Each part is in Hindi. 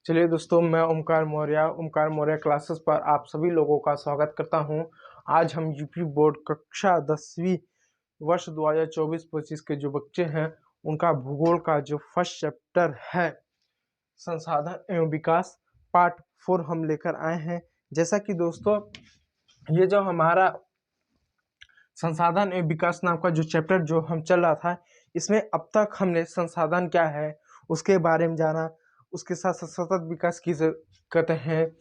चलिए दोस्तों, मैं ओमकार मौर्य क्लासेस पर आप सभी लोगों का स्वागत करता हूं। आज हम यूपी बोर्ड कक्षा 10वीं वर्ष 2024-25 के जो बच्चे हैं उनका भूगोल का जो फर्स्ट चैप्टर है संसाधन एवं विकास पार्ट 4 हम लेकर आए हैं। जैसा कि दोस्तों ये जो हमारा संसाधन एवं विकास नाम का जो चैप्टर जो हम चल रहा था, इसमें अब तक हमने संसाधन क्या है उसके बारे में जाना, उसके साथ साथ सतत विकास किसे कहते हैं,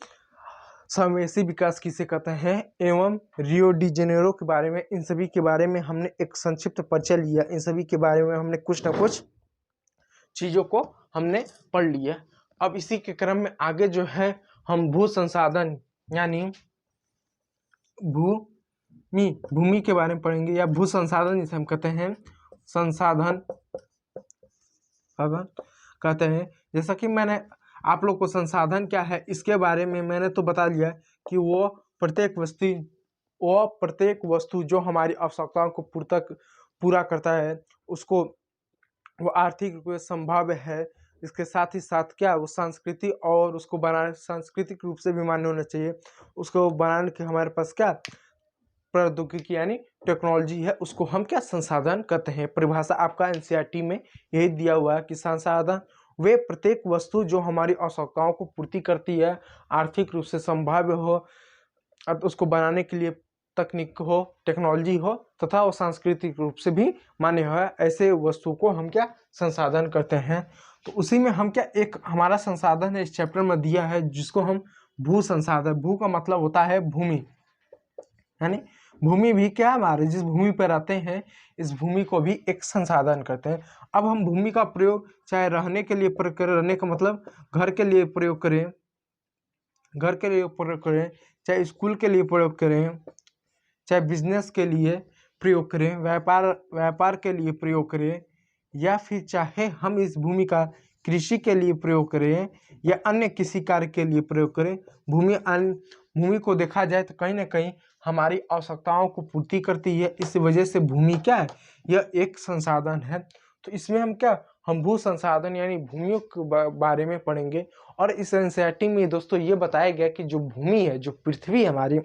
समावेशी विकास किसे कहते हैं एवं रियो डी जेनेरो के बारे में, इन सभी के बारे में हमने एक संक्षिप्त परिचय लिया। इन सभी के बारे में हमने कुछ ना कुछ चीज़ों को हमने पढ़ लिया। अब इसी के क्रम में आगे जो है हम भू संसाधन यानी भूमि के बारे में पढ़ेंगे, या भू संसाधन जिसे हम कहते हैं, संसाधन कहते हैं। जैसा कि मैंने आप लोग को संसाधन क्या है इसके बारे में मैंने तो बता दिया कि वो प्रत्येक वस्तु जो हमारी आवश्यकताओं को पूरा करता है, उसको वो आर्थिक रूप से संभाव्य है। इसके साथ ही साथ क्या वो संस्कृति और उसको बनाने सांस्कृतिक रूप से भी मान्य होना चाहिए। उसको बनाने के हमारे पास क्या प्रौद्योगिकी यानी टेक्नोलॉजी है, उसको हम क्या संसाधन कहते हैं। परिभाषा आपका एनसीईआरटी में यही दिया हुआ है कि संसाधन वे प्रत्येक वस्तु जो हमारी आवश्यकताओं को पूर्ति करती है, आर्थिक रूप से संभाव्य हो, अब उसको बनाने के लिए तकनीक हो, टेक्नोलॉजी हो, तथा वो सांस्कृतिक रूप से भी मान्य है, ऐसे वस्तु को हम क्या संसाधन करते हैं। तो उसी में हम क्या एक हमारा संसाधन है इस चैप्टर में दिया है जिसको हम भू संसाधन, भू का मतलब होता है भूमि, यानी भूमि भी क्या हमारे जिस भूमि पर रहते हैं इस भूमि को भी एक संसाधन करते हैं। अब हम भूमि का प्रयोग चाहे रहने के लिए प्रयोग करें, रहने का मतलब घर के लिए प्रयोग करें, घर के लिए प्रयोग करें, चाहे स्कूल के लिए प्रयोग करें, चाहे बिजनेस के लिए प्रयोग करें, व्यापार के लिए प्रयोग करें, या फिर चाहे हम इस भूमि का कृषि के लिए प्रयोग करें या अन्य किसी कार्य के लिए प्रयोग करें, भूमि को देखा जाए तो कहीं ना कहीं हमारी आवश्यकताओं को पूर्ति करती है। इस वजह से भूमि क्या है, यह एक संसाधन है। तो इसमें हम भू संसाधन यानी भूमियों के बारे में पढ़ेंगे। और इस एनसीईआरटी में दोस्तों ये बताया गया कि जो भूमि है, जो पृथ्वी हमारी,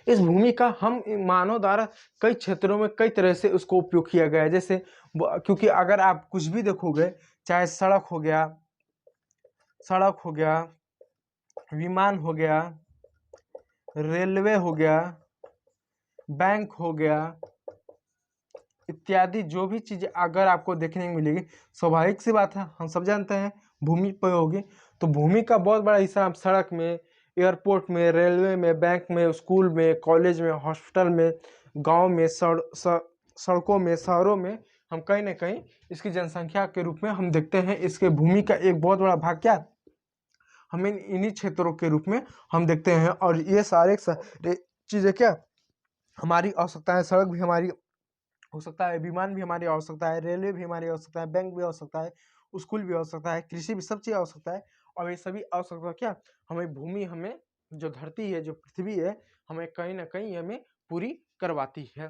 इस भूमि का हम मानव द्वारा कई क्षेत्रों में कई तरह से उसको उपयोग किया गया है। जैसे क्योंकि अगर आप कुछ भी देखोगे, चाहे सड़क हो गया, विमान हो गया, रेलवे हो गया, बैंक हो गया, इत्यादि जो भी चीजें अगर आपको देखने को मिलेगी, स्वाभाविक सी बात है, हम सब जानते हैं भूमि पर होगी। तो भूमि का बहुत बड़ा हिस्सा हम सड़क में, एयरपोर्ट में, रेलवे में, बैंक में, स्कूल में, कॉलेज में, हॉस्पिटल में, गांव में, सड़कों में, शहरों में हम कहीं ना कहीं इसकी जनसंख्या के रूप में हम देखते हैं। इसके भूमि का एक बहुत बड़ा भाग क्या हमें इन्हीं क्षेत्रों के रूप में हम देखते हैं। और ये सारे चीजें क्या हमारी आवश्यकता है। सड़क भी हमारी हो सकता है, विमान भी हमारी आवश्यकता है, रेलवे भी हमारी आवश्यकता है, बैंक भी आवश्यकता है, स्कूल भी आवश्यकता है, कृषि भी, सब चीज़ आवश्यकता है। और ये सभी आवश्यकता क्या हमें भूमि, हमें जो धरती है, जो पृथ्वी है, हमें कहीं ना कहीं हमें पूरी करवाती है।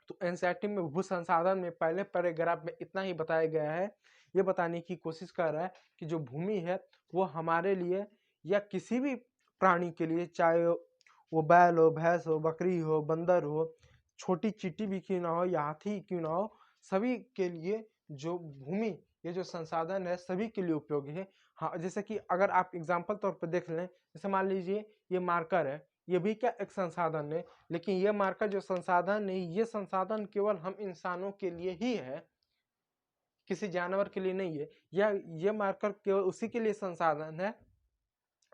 तो एनसीईआरटी में भू संसाधन में पहले पैराग्राफ में इतना ही बताया गया है। ये बताने की कोशिश कर रहा है कि जो भूमि है वो हमारे लिए या किसी भी प्राणी के लिए, चाहे वो बैल हो, भैंस हो, बकरी हो, बंदर हो, छोटी चींटी भी क्यों ना हो या हाथी क्यों ना हो, सभी के लिए जो भूमि, ये जो संसाधन है सभी के लिए उपयोगी है। हाँ, जैसे कि अगर आप एग्जाम्पल तौर पर देख लें, जैसे मान लीजिए ये मार्कर है, ये भी क्या एक संसाधन है, लेकिन ये मार्कर जो संसाधन नहीं, ये संसाधन केवल हम इंसानों के लिए ही है, किसी जानवर के लिए नहीं है। या ये मार्कर केवल उसी के लिए संसाधन है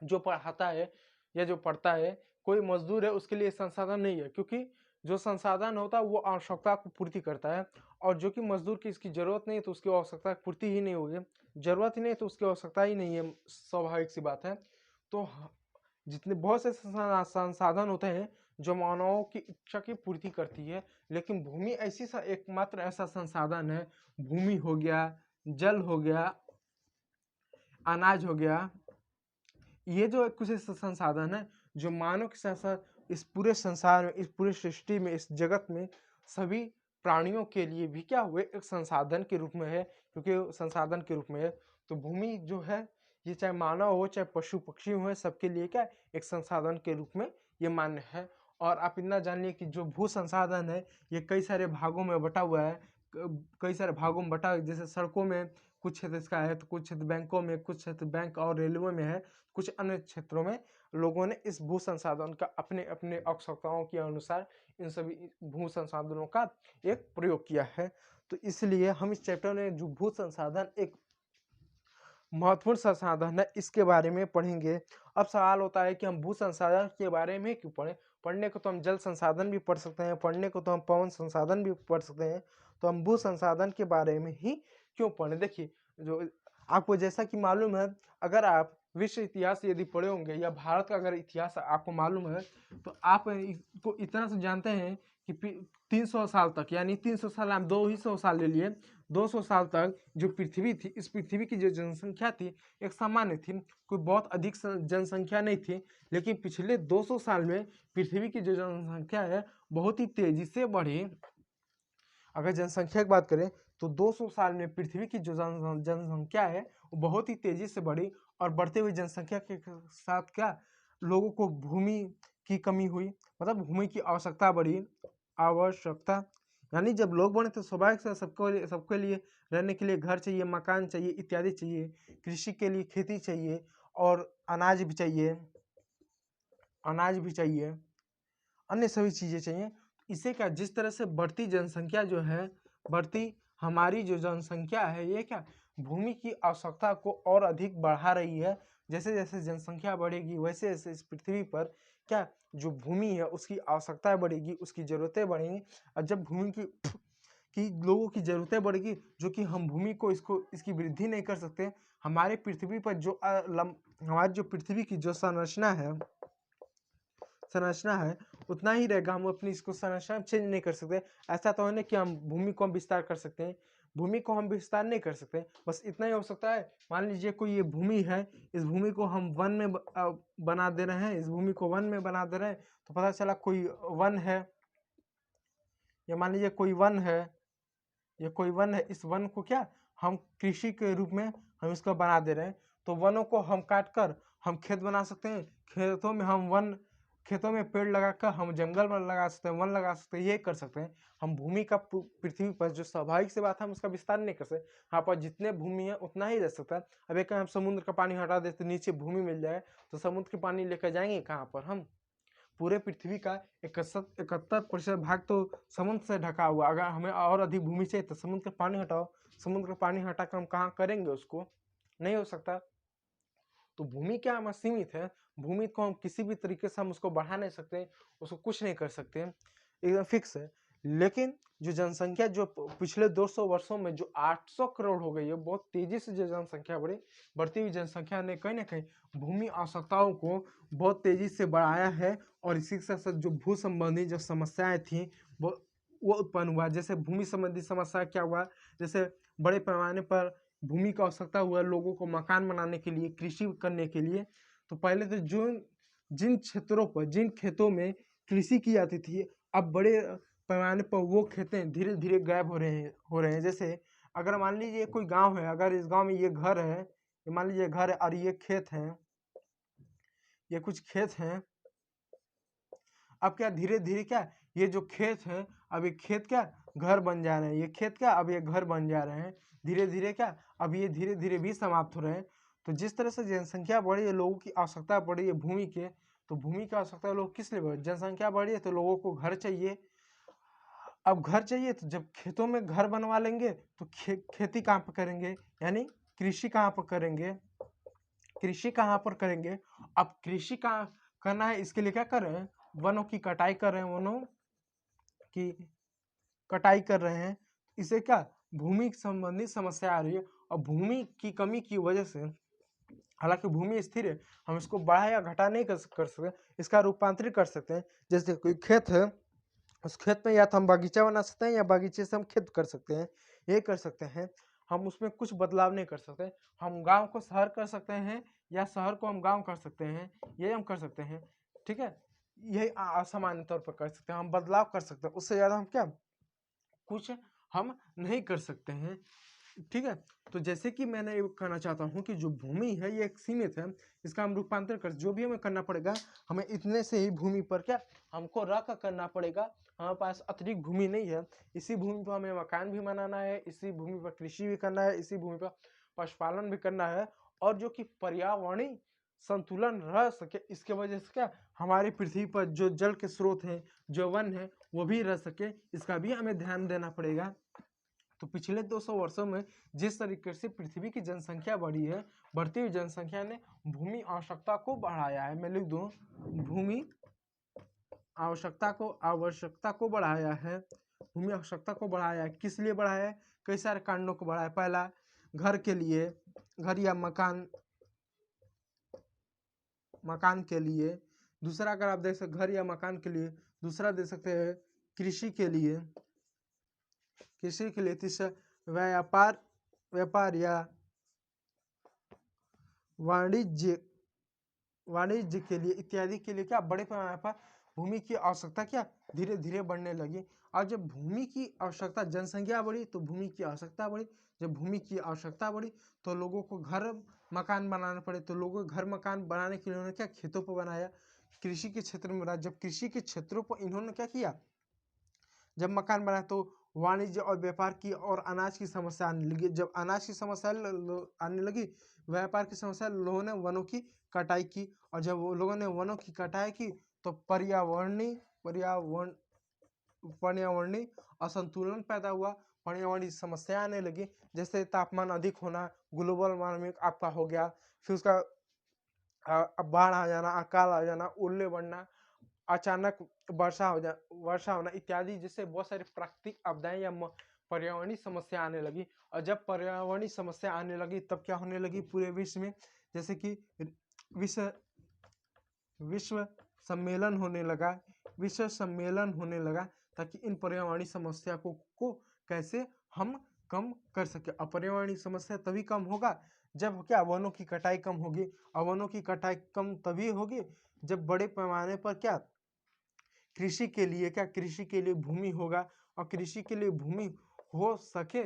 जो पढ़ाता है या जो पढ़ता है। कोई मजदूर है उसके लिए संसाधन नहीं है, क्योंकि जो संसाधन होता है वो आवश्यकता को पूर्ति करता है, और जो कि मजदूर की इसकी जरूरत नहीं है तो उसकी आवश्यकता की पूर्ति ही नहीं होगी, जरूरत ही नहीं तो उसकी आवश्यकता ही नहीं है, स्वाभाविक सी बात है। तो जितने बहुत से संसाधन होते हैं जो मानवों की इच्छा की पूर्ति करती है, लेकिन भूमि ऐसी एकमात्र ऐसा संसाधन है, भूमि हो गया, जल हो गया, अनाज हो गया, ये जो कुछ ऐसे संसाधन है जो मानव के साथ साथ इस पूरे संसार में, इस पूरी सृष्टि में, इस जगत में सभी प्राणियों के लिए भी क्या हुए एक संसाधन के रूप में है, क्योंकि संसाधन के रूप में है। तो भूमि जो है ये चाहे मानव हो चाहे पशु पक्षी हो, सबके लिए क्या एक संसाधन के रूप में ये मान्य है। और आप इतना जानिए कि जो भू संसाधन है ये कई सारे भागों में बटा हुआ है, कई सारे भागों में बटा हुआ है। जैसे सड़कों में कुछ क्षेत्र इसका है, तो कुछ क्षेत्र बैंकों में, कुछ क्षेत्र बैंक और रेलवे में है, कुछ अन्य क्षेत्रों में लोगों ने इस भू संसाधन का अपने अपने आवश्यकताओं के अनुसार इन सभी भू संसाधनों का एक प्रयोग किया है। तो इसलिए हम इस चैप्टर में जो भू संसाधन एक महत्वपूर्ण संसाधन है इसके बारे में पढ़ेंगे। अब सवाल होता है कि हम भू संसाधन के बारे में क्यों पढ़ें? पढ़ने को तो हम जल संसाधन भी पढ़ सकते हैं, पढ़ने को तो हम पवन संसाधन भी पढ़ सकते हैं, तो हम भू संसाधन के बारे में ही क्यों पढ़ें? देखिए, जो आपको जैसा कि मालूम है, अगर आप विश्व इतिहास यदि पढ़े होंगे या भारत का अगर इतिहास आपको मालूम है, तो आप इसको इतना से जानते हैं कि 300 साल तक, यानी 300 साल, आप 200 साल ले लिए, 200 साल तक जो पृथ्वी थी, इस पृथ्वी की जो जनसंख्या थी एक सामान्य थी, कोई बहुत अधिक जनसंख्या नहीं थी। लेकिन पिछले 200 साल में पृथ्वी की जो जनसंख्या है बहुत ही तेजी से बढ़ी। अगर जनसंख्या की बात करें तो 200 साल में पृथ्वी की जो जनसंख्या है वो बहुत ही तेजी से बढ़ी। और बढ़ते हुए जनसंख्या के साथ क्या लोगों को भूमि की कमी हुई, मतलब भूमि की आवश्यकता बढ़ी। आवश्यकता यानी जब लोग बढ़े तो स्वाभाविक से सबके लिए रहने के लिए घर चाहिए, मकान चाहिए, इत्यादि चाहिए। कृषि के लिए खेती चाहिए और अनाज भी चाहिए, अन्य सभी चीज़ें चाहिए। इसे क्या, जिस तरह से बढ़ती जनसंख्या जो है, बढ़ती हमारी जो जनसंख्या है, ये क्या भूमि की आवश्यकता को और अधिक बढ़ा रही है। जैसे जैसे जनसंख्या बढ़ेगी वैसे वैसे इस पृथ्वी पर क्या जो भूमि है उसकी आवश्यकता बढ़ेगी, उसकी ज़रूरतें बढ़ेंगी। और जब भूमि की लोगों की ज़रूरतें बढ़ेगी, जो कि हम भूमि को इसकी वृद्धि नहीं कर सकते। हमारे पृथ्वी पर जो हमारी जो पृथ्वी की जो संरचना है उतना ही रहेगा, हम अपनी इसको संरचना चेंज नहीं कर सकते। ऐसा तो है नहीं कि हम भूमि को हम विस्तार कर सकते हैं, भूमि को हम विस्तार नहीं कर सकते। बस इतना ही हो सकता है, मान लीजिए कोई ये भूमि है, इस भूमि को हम वन में बना दे रहे हैं, इस भूमि को वन में बना दे रहे हैं, तो पता चला कोई वन है, या मान लीजिए कोई वन है, इस वन को क्या हम कृषि के रूप में हम इसको बना दे रहे हैं। तो वनों को हम काट कर हम खेत बना सकते हैं, खेतों में पेड़ लगाकर हम जंगल लगा सकते हैं, वन लगा सकते हैं, ये कर सकते हैं। हम भूमि का पृथ्वी पर जो स्वाभाविक से बात है हम उसका विस्तार नहीं कर सकते। यहाँ पर जितने भूमि है उतना ही रह सकता है। अब एक हम समुद्र का पानी हटा देते नीचे भूमि मिल जाए, तो समुद्र के पानी लेकर जाएंगे कहाँ पर? हम पूरे पृथ्वी का 71% भाग तो समुद्र से ढका हुआ। अगर हमें और अधिक भूमि चाहिए तो समुद्र का पानी हटाओ, समुद्र का पानी हटा कर हम कहाँ करेंगे उसको? नहीं हो सकता। तो भूमि क्या हम सीमित है, भूमि को हम किसी भी तरीके से हम उसको बढ़ा नहीं सकते, उसको कुछ नहीं कर सकते, एकदम फिक्स है। लेकिन जो जनसंख्या जो पिछले 200 वर्षों में जो 800 करोड़ हो गई है, बहुत तेजी से जो जनसंख्या बढ़ी, बढ़ती हुई जनसंख्या ने कहीं ना कहीं भूमि आवश्यकताओं को बहुत तेजी से बढ़ाया है। और इसी के साथ साथ जो भू संबंधी जो समस्याएं थी वो उत्पन्न हुआ। जैसे भूमि संबंधी समस्या क्या हुआ, जैसे बड़े पैमाने पर भूमि की आवश्यकता हुआ लोगों को मकान बनाने के लिए, कृषि करने के लिए। तो पहले तो जिन क्षेत्रों पर, जिन खेतों में कृषि की जाती थी, अब बड़े पैमाने पर वो खेतें धीरे धीरे गायब हो रहे हैं। जैसे अगर मान लीजिए कोई गांव है, अगर इस गांव में ये घर है, मान लीजिए घर है और ये खेत है, ये कुछ खेत हैं। अब क्या धीरे धीरे क्या ये जो खेत है, अब ये खेत क्या घर बन जा रहे हैं, ये खेत क्या अब ये घर बन जा रहे हैं। धीरे धीरे क्या अब ये धीरे धीरे भी समाप्त हो रहे हैं। तो जिस तरह से जनसंख्या बढ़ी है, लोगों की आवश्यकता बढ़ी है भूमि के, तो भूमि की आवश्यकता लोग किस लिए बढ़ी? जनसंख्या बढ़ी है तो लोगों को घर चाहिए। अब घर चाहिए तो जब खेतों में घर बनवा लेंगे तो खेती कहाँ पर करेंगे, यानी कृषि कहाँ पर करेंगे? कृषि कहाँ पर करेंगे? अब कृषि कहाँ करना है, इसके लिए क्या कर रहे हैं? वनों की कटाई कर रहे हैं, वनों की कटाई कर रहे हैं। इससे क्या भूमि संबंधी समस्या आ रही है। और भूमि की कमी की वजह से, हालांकि भूमि स्थिर है, हम इसको बढ़ा या घटा नहीं कर सकते, इसका रूपांतरित कर सकते हैं। जैसे कोई खेत है, उस खेत में या तो हम बागीचा बना सकते हैं या बागीचे से हम खेत कर सकते हैं, ये कर सकते हैं। हम उसमें कुछ बदलाव नहीं कर सकते। हम गांव को शहर कर सकते हैं या शहर को हम गांव कर सकते हैं, ये हम कर सकते हैं। ठीक है, यही असामान्य तौर पर कर सकते हैं, हम बदलाव कर सकते हैं, उससे ज़्यादा हम क्या कुछ हम नहीं कर सकते हैं। ठीक है। तो जैसे कि मैंने ये कहना चाहता हूँ कि जो भूमि है ये एक सीमित है, इसका हम रूपांतर कर जो भी हमें करना पड़ेगा, हमें इतने से ही भूमि पर क्या हमको रह कर करना पड़ेगा। हमारे पास अतिरिक्त भूमि नहीं है। इसी भूमि पर हमें मकान भी बनाना है, इसी भूमि पर कृषि भी करना है, इसी भूमि पर पशुपालन भी करना है, और जो कि पर्यावरणीय संतुलन रह सके, इसके वजह से क्या हमारी पृथ्वी पर जो जल के स्रोत हैं, जो वन है, वो भी रह सके, इसका भी हमें ध्यान देना पड़ेगा। तो पिछले 200 वर्षों में जिस तरीके से पृथ्वी की जनसंख्या बढ़ी है, बढ़ती हुई जनसंख्या ने भूमि आवश्यकता को बढ़ाया है। मैं लिख दूं, भूमि आवश्यकता को बढ़ाया है। भूमि आवश्यकता को बढ़ाया है। किस लिए बढ़ाया है? कई सारे कारणों को बढ़ाया है। पहला, घर के लिए, घर या मकान के लिए। दूसरा, अगर आप देख सकते घर या मकान के लिए। दूसरा दे सकते हैं कृषि के लिए, तीसरा व्यापार या वाणिज्य के लिए इत्यादि के लिए क्या बड़े पैमाने पर भूमि की आवश्यकता क्या धीरे धीरे बढ़ने लगी। और जब भूमि की आवश्यकता, जनसंख्या बढ़ी तो भूमि की आवश्यकता बढ़ी। जब भूमि की आवश्यकता बढ़ी तो लोगों को घर मकान बनाने पड़े। तो लोगों को घर मकान बनाने के लिए उन्होंने क्या खेतों पर बनाया, कृषि के क्षेत्र में रहा। जब कृषि के क्षेत्रों पर इन्होंने क्या किया, जब मकान बनाया तो वाणिज्य और व्यापार की और अनाज की समस्या आने लगी। जब अनाज की समस्या आने लगी, व्यापार की समस्या, लोगों ने वनों की कटाई की। और जब वो लोगों ने वनों की कटाई की तो पर्यावरणीय असंतुलन पैदा हुआ, पर्यावरणीय समस्या आने लगी। जैसे तापमान अधिक होना, ग्लोबल वार्मिंग आपका हो गया, फिर उसका बाढ़ आ जाना, अकाल आ जाना, ओले बढ़ना, अचानक वर्षा होना इत्यादि, जिससे बहुत सारी प्राकृतिक आपदाएं या पर्यावरणीय समस्या आने लगी। और जब पर्यावरणीय समस्या आने लगी तब क्या होने लगी पूरे विश्व में, जैसे कि विश्व विश्व सम्मेलन होने लगा ताकि इन पर्यावरणीय समस्या को कैसे हम कम कर सके। और पर्यावरणीय समस्या तभी कम होगा जब क्या वनों की कटाई कम होगी। और वनों की कटाई कम तभी होगी जब बड़े पैमाने पर क्या कृषि के लिए भूमि होगा। और कृषि के लिए भूमि हो सके,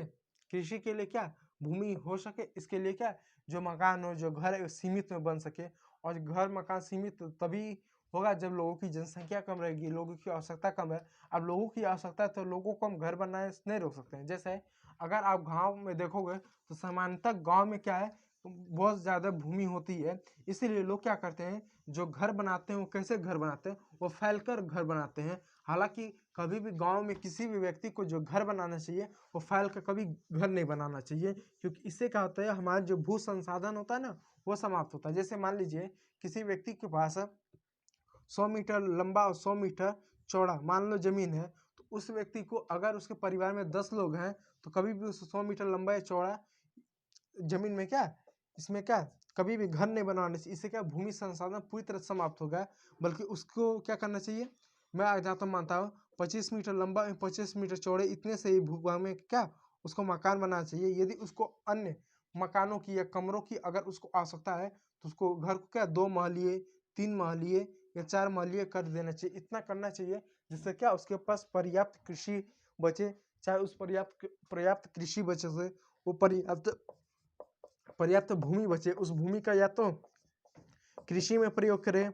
इसके लिए क्या जो मकान हो, जो घर है, सीमित में बन सके। और घर मकान सीमित तभी होगा जब लोगों की जनसंख्या कम रहेगी, लोगों की आवश्यकता कम है। अब लोगों की आवश्यकता है तो लोगों को हम घर बनाने से नहीं रोक सकते हैं। जैसे अगर आप गांव में देखोगे तो सामान्यतः गांव में क्या है, बहुत ज़्यादा भूमि होती है, इसीलिए लोग क्या करते हैं, जो घर बनाते हैं वो कैसे घर बनाते हैं, वो फैलकर घर बनाते हैं। हालांकि कभी भी गांव में किसी भी व्यक्ति को जो घर बनाना चाहिए वो फैल कर कभी घर नहीं बनाना चाहिए, क्योंकि इससे क्या होता है, हमारा जो भू संसाधन होता है ना वो समाप्त होता है। जैसे मान लीजिए किसी व्यक्ति के पास 100 मीटर लंबा और 100 मीटर चौड़ा मान लो जमीन है, तो उस व्यक्ति को अगर उसके परिवार में 10 लोग हैं तो कभी भी उस 100 मीटर लंबा या चौड़ा जमीन में क्या इसमें क्या कभी भी घर नहीं बनाना चाहिए। इससे क्या भूमि संसाधन पूरी तरह समाप्त होगा। बल्कि उसको क्या करना चाहिए, मैं जहाँ तक मानता हूँ 25 मीटर लंबा 25 मीटर चौड़े इतने से ही भूभाग में क्या उसको मकान बनाना चाहिए। यदि उसको अन्य मकानों की या कमरों की अगर उसको आवश्यकता है तो उसको घर को क्या 2 महलिए 3 महलिए या 4 महलिए कर देना चाहिए। इतना करना चाहिए जिससे क्या उसके पास पर्याप्त कृषि बचे। चाहे उस पर्याप्त कृषि बचे से वो पर्याप्त भूमि बचे, उस भूमि का या तो कृषि में प्रयोग करें,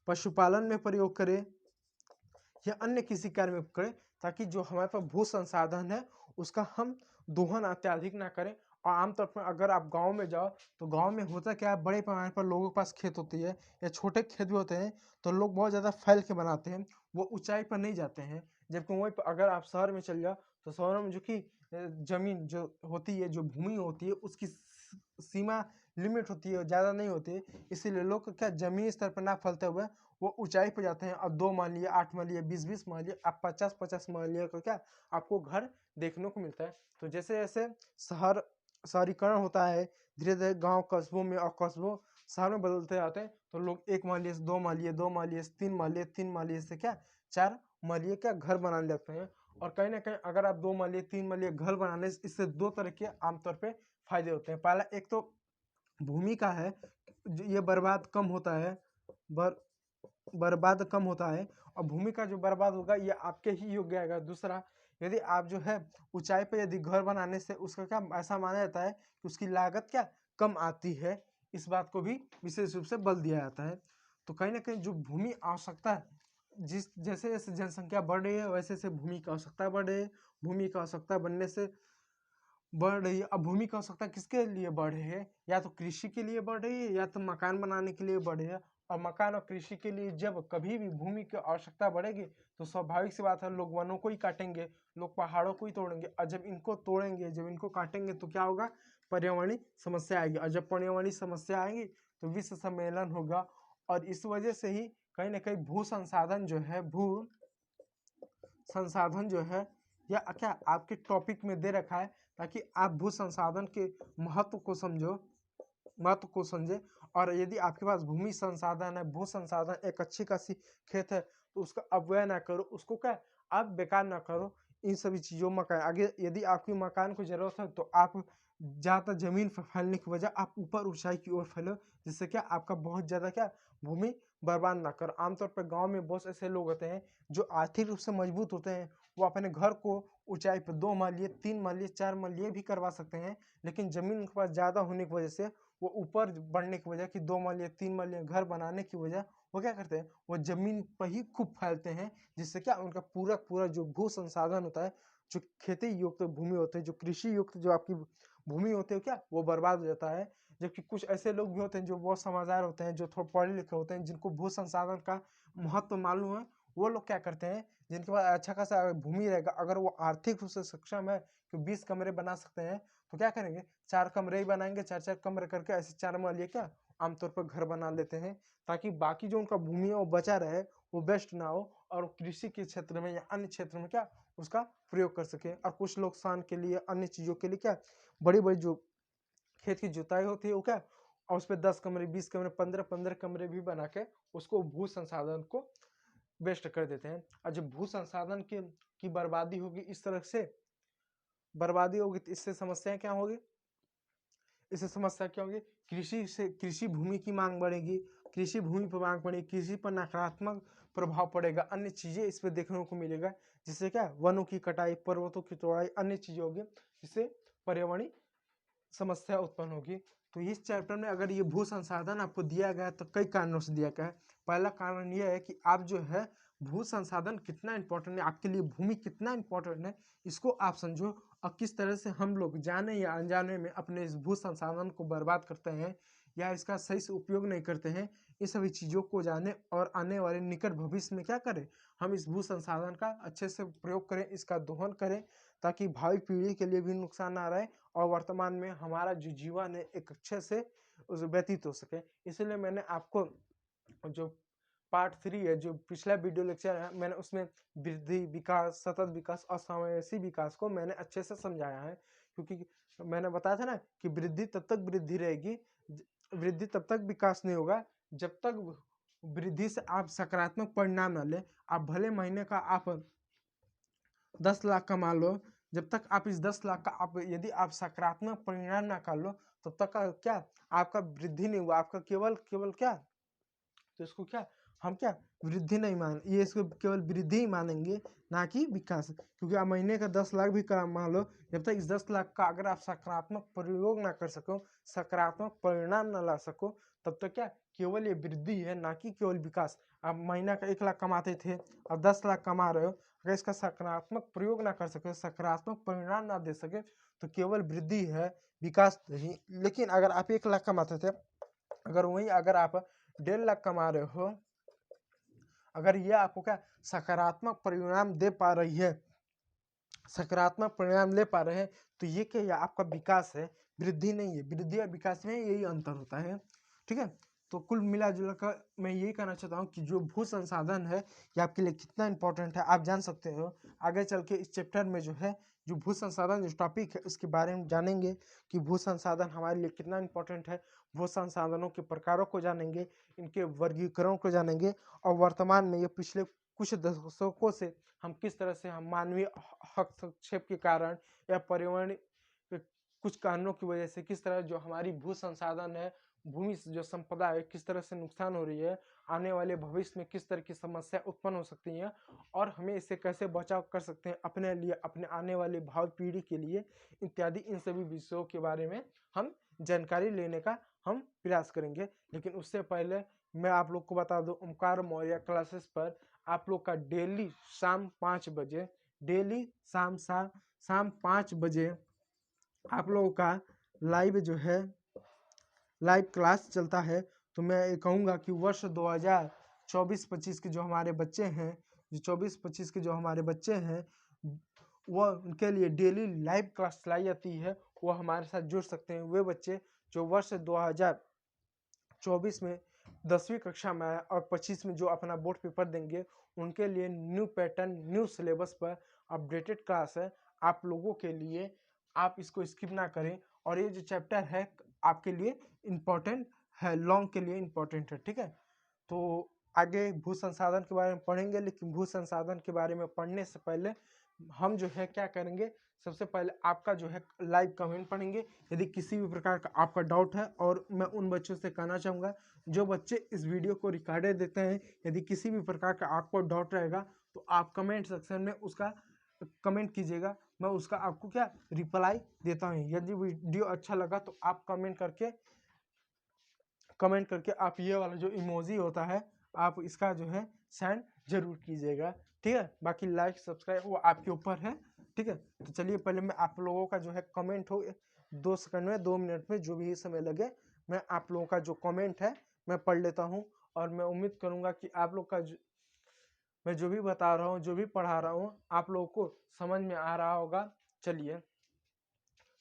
पशुपालन में प्रयोग करें या अन्य किसी कार्य में करें, ताकि जो हमारे पास भू संसाधन है उसका हम दोहन अत्यधिक ना करें। और आमतौर पर अगर आप गांव में जाओ तो गांव में होता क्या है, बड़े पैमाने पर लोगों के पास खेत होती है या छोटे खेत भी होते हैं, तो लोग बहुत ज़्यादा फैल के बनाते हैं, वो ऊंचाई पर नहीं जाते हैं। जबकि वहीं पर अगर आप शहर में चल जाओ तो शहरों में जो कि जमीन जो होती है, जो भूमि होती है, उसकी सीमा लिमिट होती है, ज़्यादा नहीं होती है। इसीलिए लोग क्या जमीनी स्तर पर ना फैलते हुए वो ऊंचाई पर जाते हैं और 2 महलिए 8 महलिए 20 महलिए आप 50 महलिए का क्या आपको घर देखने को मिलता है। तो जैसे जैसे शहरीकरण होता है, धीरे धीरे गांव कस्बों में और कस्बों शहर में बदलते जाते हैं, तो लोग 1 महलिए से 2 महलिए 2 महलिए से 3 महलिए 3 महलिए से क्या 4 महलिए का घर बनाने लगते हैं। और कहीं ना कहीं अगर आप 2 महलिए 3 महलिए घर बनाने से इससे 2 तरह के आमतौर पे फायदे होते हैं। पहला, एक तो भूमि का है, ये बर्बाद कम होता है, बर्बाद कम होता है, और भूमि का जो बर्बाद होगा ये आपके ही योग्य आएगा। दूसरा, यदि आप जो है ऊंचाई पे यदि घर बनाने से उसका क्या ऐसा माना जाता है कि उसकी लागत क्या कम आती है, इस बात को भी विशेष रूप से बल दिया जाता है। तो कहीं ना कहीं जो भूमि आवश्यकता है, जिस जैसे जैसे जनसंख्या बढ़ रही है वैसे वैसे भूमि की आवश्यकता बढ़ रही है। भूमि की आवश्यकता बढ़ने से बढ़ रही है। अब भूमि की आवश्यकता किसके लिए बढ़ रही है? या तो कृषि के लिए बढ़ रही है या तो मकान बनाने के लिए बढ़ रही है। और मकान और कृषि के लिए जब कभी भी भूमि की आवश्यकता बढ़ेगी तो स्वाभाविक सी बात है लोग वनों को ही काटेंगे, लोग पहाड़ों को ही तोड़ेंगे। और जब इनको तोड़ेंगे, जब इनको काटेंगे तो क्या होगा? पर्यावरणीय समस्या आएगी। और जब पर्यावरणीय समस्या आएगी तो विश्व सम्मेलन होगा। और इस वजह से ही कहीं ना कहीं भू संसाधन जो है या क्या आपके टॉपिक में दे रखा है, ताकि आप भू संसाधन के महत्व को समझे। और यदि आपके पास भूमि संसाधन है, भू संसाधन एक अच्छी खासी खेत है, तो उसका अपव्यय ना करो, उसको क्या आप बेकार ना करो। इन सभी चीजों मकान आगे यदि आपकी मकान को जरूरत है तो आप ज्यादा जमीन पर फैलने की वजह आप ऊपर ऊंचाई की ओर फैलो, जिससे क्या आपका बहुत ज्यादा क्या भूमि बर्बाद ना करो। आमतौर पर गांव में बहुत ऐसे लोग होते हैं जो आर्थिक रूप से मजबूत होते हैं, वो अपने घर को ऊंचाई पर 2 माले 3 माले 4 माले भी करवा सकते हैं। लेकिन जमीन उनके पास ज्यादा होने की वजह से वो ऊपर बढ़ने की वजह कि 2 माले 3 माले घर बनाने की वजह वो क्या करते हैं, वो जमीन पर ही खूब फैलते हैं, जिससे क्या उनका पूरा पूरा जो भू संसाधन होता है, जो खेती युक्त भूमि होते हैं, जो कृषि युक्त जो आपकी भूमि होती है क्या वो बर्बाद हो जाता है। जबकि कुछ ऐसे लोग भी होते हैं जो बहुत समझदार होते हैं, जो थोड़े पढ़े लिखे होते हैं, जिनको भू संसाधन का महत्व मालूम है, वो लोग क्या करते हैं, जिनके पास अच्छा खासा भूमि रहेगा, अगर वो आर्थिक रूप से सक्षम है कि 20 कमरे बना सकते हैं, तो क्या करेंगे 4 कमरे ही बनाएंगे, 4-4 कमरे करके ऐसे 4 माले क्या आमतौर पर घर बना लेते हैं, ताकि बाकी जो उनका भूमि है वो बचा रहे, वो वेस्ट ना हो, और कृषि के क्षेत्र में या अन्य क्षेत्र में क्या उसका प्रयोग कर सके। और कुछ लोग किसान के लिए अन्य चीजों के लिए क्या बड़ी बड़ी जो खेत की जुताई होती है वो क्या, और उस पर 10 कमरे 20 कमरे 15-15 कमरे भी बना के उसको भू संसाधन को वेस्ट कर देते हैं। और जब भू संसाधन की बर्बादी होगी, इस तरह से बर्बादी होगी, तो इससे समस्याएं क्या होगी? इससे समस्या क्या होगी? कृषि भूमि की मांग बढ़ेगी, कृषि भूमि पर मांग बढ़ेगी, कृषि पर नकारात्मक प्रभाव पड़ेगा, अन्य चीजें इस पर देखने को मिलेगा, जिससे क्या वनों की कटाई, पर्वतों की तोड़ाई, अन्य चीजें होगी, जिससे पर्यावरणीय समस्या उत्पन्न होगी। तो इस चैप्टर में अगर ये भू संसाधन आपको दिया गया है तो कई कारणों से दिया गया है। पहला कारण यह है कि आप जो है भू संसाधन कितना इंपॉर्टेंट है, आपके लिए भूमि कितना इंपॉर्टेंट है, इसको आप समझो। और किस तरह से हम लोग जाने या अनजाने में अपने इस भू संसाधन को बर्बाद करते हैं या इसका सही से उपयोग नहीं करते हैं, इन सभी चीज़ों को जाने और आने वाले निकट भविष्य में क्या करें, हम इस भू संसाधन का अच्छे से प्रयोग करें, इसका दोहन करें, ताकि भावी पीढ़ी के लिए भी नुकसान ना रहे और वर्तमान में हमारा जो जीवन है एक अच्छे से उस व्यतीत हो सके। इसलिए मैंने आपको जो पार्ट 3 है, जो पिछला वीडियो लेक्चर है, मैंने उसमें वृद्धि, विकास, सतत विकास और समावेशी विकास को मैंने अच्छे से समझाया है। क्योंकि मैंने बताया था ना कि वृद्धि तब तक वृद्धि रहेगी, वृद्धि तब तक विकास नहीं होगा जब तक वृद्धि से आप सकारात्मक परिणाम न लें। आप भले महीने का आप 10 लाख कमा लो, जब तक आप इस 10 लाख का आप यदि आप सकारात्मक परिणाम ना कर लो, तब तक का क्या आपका वृद्धि नहीं हुआ, आपका केवल केवल क्या, तो इसको क्या हम क्या वृद्धि नहीं मान, ये इसको केवल वृद्धि ही मानेंगे, ना कि विकास। क्योंकि आप महीने का 10 लाख भी कमा लो, जब तक इस 10 लाख का अगर आप सकारात्मक प्रयोग ना कर सको, सकारात्मक परिणाम ना ला सको, तब तक क्या केवल ये वृद्धि है, ना कि केवल विकास। आप महीना का 1 लाख कमाते थे और 10 लाख कमा रहे हो, अगर इसका सकारात्मक प्रयोग ना कर सके, सकारात्मक परिणाम ना दे सके, तो केवल वृद्धि है, विकास नहीं। लेकिन अगर आप 1 लाख कमाते थे, अगर वही अगर आप 1.5 लाख कमा रहे हो, अगर ये आपको क्या सकारात्मक परिणाम दे पा रही है, सकारात्मक परिणाम ले पा रहे हैं, तो ये क्या ये आपका विकास है, वृद्धि नहीं है। वृद्धि और विकास में यही अंतर होता है। ठीक है, तो कुल मिला जुला कर मैं यही कहना चाहता हूँ कि जो भू संसाधन है ये आपके लिए कितना इंपॉर्टेंट है आप जान सकते हो। आगे चल के इस चैप्टर में जो है जो भू संसाधन जो टॉपिक है उसके बारे में जानेंगे कि भू संसाधन हमारे लिए कितना इंपॉर्टेंट है, भू संसाधनों के प्रकारों को जानेंगे, इनके वर्गीकरण को जानेंगे, और वर्तमान में ये पिछले कुछ दशकों से हम किस तरह से हम मानवीय हस्तक्षेप के कारण या पर्यावरण कुछ कारणों की वजह से किस तरह जो हमारी भू संसाधन है, भूमि जो संपदा है, किस तरह से नुकसान हो रही है, आने वाले भविष्य में किस तरह की समस्या उत्पन्न हो सकती हैं और हमें इससे कैसे बचाव कर सकते हैं अपने लिए, अपने आने वाली भावी पीढ़ी के लिए, इत्यादि इन सभी विषयों के बारे में हम जानकारी लेने का हम प्रयास करेंगे। लेकिन उससे पहले मैं आप लोग को बता दूं, ओमकार मौर्य क्लासेस पर आप लोग का डेली शाम 5 बजे, डेली शाम 5 बजे आप लोगों का लाइव जो है लाइव क्लास चलता है। तो मैं ये कहूँगा कि वर्ष 2024-25 के जो हमारे बच्चे हैं, जो 24-25 के जो हमारे बच्चे हैं, वह उनके लिए डेली लाइव क्लास चलाई जाती है, वो हमारे साथ जुड़ सकते हैं। वे बच्चे जो वर्ष 2024 में 10वीं कक्षा में आए और 25 में जो अपना बोर्ड पेपर देंगे, उनके लिए न्यू पैटर्न, न्यू सिलेबस पर अपडेटेड क्लास है आप लोगों के लिए। आप इसको स्किप ना करें और ये जो चैप्टर है आपके लिए इम्पोर्टेंट है, लॉन्ग के लिए इम्पोर्टेंट है, ठीक है। तो आगे भू संसाधन के बारे में पढ़ेंगे, लेकिन भू संसाधन के बारे में पढ़ने से पहले हम जो है क्या करेंगे, सबसे पहले आपका जो है लाइव कमेंट पढ़ेंगे। यदि किसी भी प्रकार का आपका डाउट है, और मैं उन बच्चों से कहना चाहूँगा जो बच्चे इस वीडियो को रिकॉर्डेड देते हैं, यदि किसी भी प्रकार का आपको डाउट रहेगा तो आप कमेंट सेक्शन में उसका कमेंट कीजिएगा, मैं उसका आपको क्या रिप्लाई देता हूँ। यदि वीडियो अच्छा लगा तो आप कमेंट करके आप ये वाला जो इमोजी होता है आप इसका जो है सेंड जरूर कीजिएगा, ठीक है। बाकी लाइक सब्सक्राइब वो आपके ऊपर है, ठीक है। तो चलिए पहले मैं आप लोगों का जो है कमेंट हो 2 सेकंड में, 2 मिनट में, जो भी समय लगे, मैं आप लोगों का जो कमेंट है मैं पढ़ लेता हूँ। और मैं उम्मीद करूँगा कि आप लोग का मैं जो भी बता रहा हूँ, जो भी पढ़ा रहा हूँ, आप लोगों को समझ में आ रहा होगा। चलिए,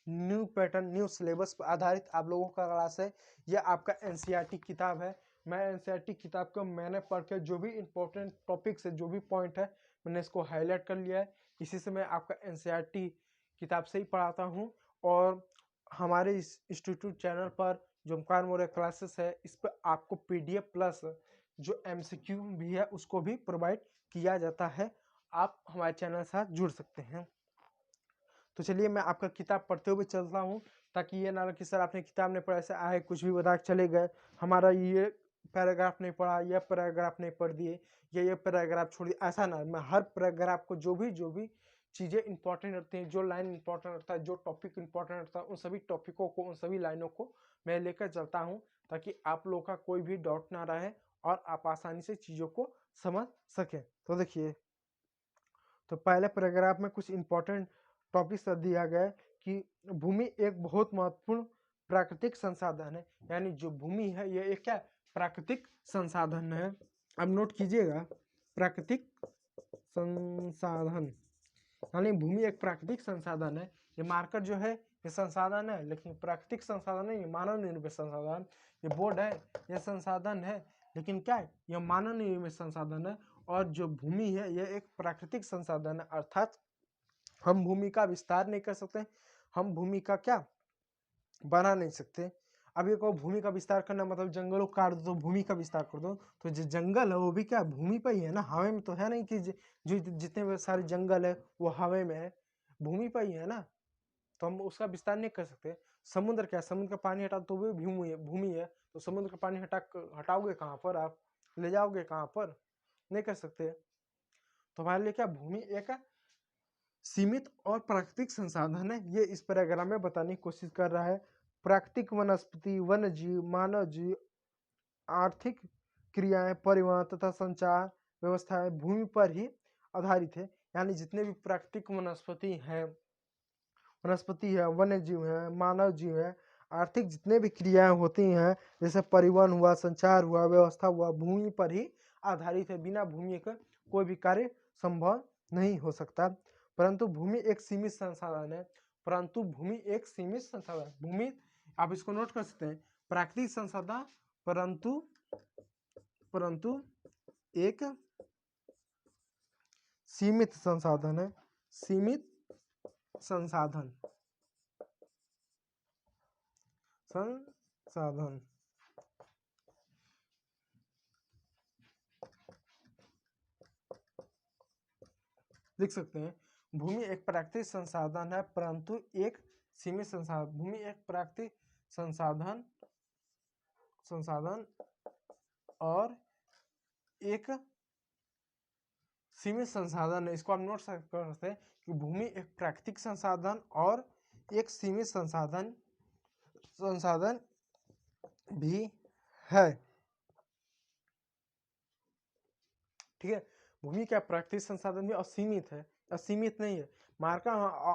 न्यू पैटर्न न्यू सिलेबस पर आधारित आप लोगों का क्लास है। यह आपका एनसीईआरटी किताब है। मैं एनसीईआरटी किताब को मैंने पढ़ के जो भी इंपॉर्टेंट टॉपिक्स है, जो भी पॉइंट है, मैंने इसको हाईलाइट कर लिया है। इसी से मैं आपका एनसीईआरटी किताब से ही पढ़ाता हूँ। और हमारे इस इंस्टीट्यूट चैनल पर जो ओमकार मौर्य क्लासेस है, इस पर आपको पीडीएफ प्लस जो एमसीक्यू भी है उसको भी प्रोवाइड किया जाता है। आप हमारे चैनल के साथ जुड़ सकते हैं। तो चलिए मैं आपका किताब पढ़ते हुए चलता हूँ, ताकि ये ना कि सर आपने किताब नहीं पढ़ा, ऐसे आए कुछ भी बता के चले गए, हमारा ये पैराग्राफ नहीं पढ़ा, यह पैराग्राफ नहीं पढ़ दिए, ये पैराग्राफ छोड़ दिए, ऐसा ना। मैं हर पैराग्राफ को जो भी चीज़ें इंपॉर्टेंट रहती हैं, जो लाइन इंपॉर्टेंट रहता है, जो टॉपिक इंपॉर्टेंट रहता है, उन सभी टॉपिकों को, उन सभी लाइनों को मैं लेकर चलता हूँ, ताकि आप लोगों का कोई भी डाउट ना रहे और आप आसानी से चीज़ों को समझ सकें। तो देखिए, तो पहले पैराग्राफ में कुछ इंपॉर्टेंट टॉपिक्स दिया गया है कि भूमि एक बहुत महत्वपूर्ण प्राकृतिक संसाधन है। यानी जो भूमि है ये एक क्या प्राकृतिक संसाधन है। अब नोट कीजिएगा, प्राकृतिक संसाधन, यानी भूमि एक प्राकृतिक संसाधन है। ये मार्कर जो है ये संसाधन है, लेकिन प्राकृतिक संसाधन है, ये मानव निर्मित संसाधन। ये बोर्ड है, ये संसाधन है, लेकिन क्या है, ये मानव निर्मित संसाधन है। और जो भूमि है यह एक प्राकृतिक संसाधन है, अर्थात हम भूमि का विस्तार नहीं कर सकते, हम भूमि का क्या बना नहीं सकते। अब ये कहो भूमि का विस्तार करना मतलब जंगलों को काट दो तो भूमि का विस्तार कर दो, तो जो जंगल है वो भी क्या भूमि पर ही है ना, हवा में तो है नहीं कि जो जितने सारे जंगल है वो हवा में है, भूमि पर ही है ना। तो हम उसका विस्तार नहीं कर सकते। समुद्र क्या, समुद्र का पानी हटा तो वो भूमि है, तो समुद्र का पानी हटाओगे कहाँ पर, आप ले जाओगे कहाँ पर, नहीं कर सकते। तो हमारे लिए क्या भूमि एक सीमित और प्राकृतिक संसाधन है। ये इस पैराग्राफ में बताने की कोशिश कर रहा है। प्राकृतिक वनस्पति, वन्य जीव, मानव जीव, आर्थिक क्रियाएं, परिवहन तथा संचार व्यवस्थाएं भूमि पर ही आधारित है। यानी जितने भी प्राकृतिक वनस्पति है, वन्य जीव है, मानव जीव है, आर्थिक जितने भी क्रियाएं होती हैं, जैसे परिवहन हुआ, संचार हुआ, व्यवस्था हुआ, भूमि पर ही आधारित है। बिना भूमि का कोई भी कार्य संभव नहीं हो सकता। परंतु भूमि एक सीमित संसाधन है, भूमि आप इसको नोट कर सकते हैं, प्राकृतिक संसाधन परंतु एक सीमित संसाधन है, सीमित संसाधन लिख सकते हैं। भूमि एक प्राकृतिक संसाधन है, परंतु एक सीमित संसाधन। भूमि एक प्राकृतिक संसाधन और एक सीमित संसाधन है। इसको आप नोट कर सकते हैं कि भूमि एक प्राकृतिक संसाधन और एक सीमित संसाधन भी है। ठीक है, भूमि का प्राकृतिक संसाधन भी असीमित है, असीमित नहीं है। मार्का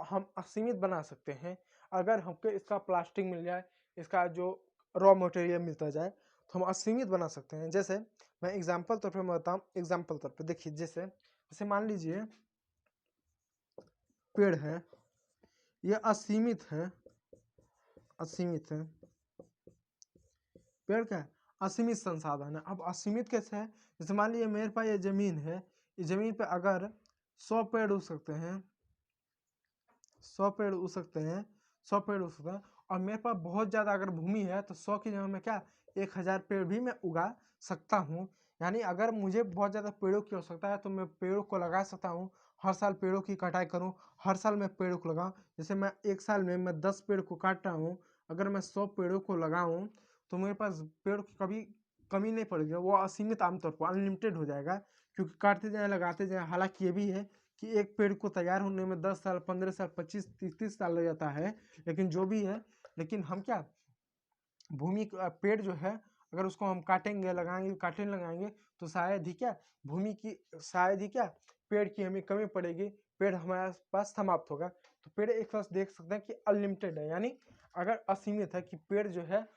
हम असीमित बना सकते हैं अगर हमको इसका प्लास्टिक मिल जाए, इसका जो रॉ मटेरियल मिलता जाए तो हम असीमित बना सकते हैं। जैसे मैं एग्जाम्पल तौर पे बताऊँ, एग्जाम्पल तौर पे देखिए, जैसे मान लीजिए पेड़ है, यह असीमित है, पेड़ क्या है, असीमित संसाधन है। अब असीमित कैसे है, जैसे मान लीजिए मेरे पास ये जमीन है, इस जमीन पे अगर 100 पेड़ उग सकते हैं, 100 पेड़ उग सकते हैं, 100 पेड़ उग सकते हैं, और मेरे पास बहुत ज़्यादा अगर भूमि है तो 100 की जगह में क्या 1000 पेड़ भी मैं उगा सकता हूँ। यानी अगर मुझे बहुत ज़्यादा पेड़ों की आवश्यकता है तो मैं पेड़ों को लगा सकता हूँ, हर साल पेड़ों की कटाई करूँ, हर साल मैं पेड़ों को लगाऊँ। जैसे मैं एक साल में मैं 10 पेड़ को काट रहा हूँ, अगर मैं 100 पेड़ों को लगाऊँ तो मेरे पास पेड़ की कभी कमी नहीं पड़ेगी, वो असीमित आमतौर पर अनलिमिटेड हो जाएगा, क्योंकि काटते जाए लगाते जाए। हालांकि ये भी है कि एक पेड़ को तैयार होने में 10 साल, 15 साल, 25, 30 साल लग जाता है, लेकिन जो भी है, लेकिन हम क्या भूमि पेड़ जो है अगर उसको हम काटेंगे लगाएंगे तो शायद ही क्या भूमि की शायद ही क्या पेड़ की हमें कमी पड़ेगी, पेड़ हमारे पास समाप्त होगा। तो पेड़ एक तरफ देख सकते हैं कि अनलिमिटेड है, यानी अगर असीमित है कि पेड़ जो है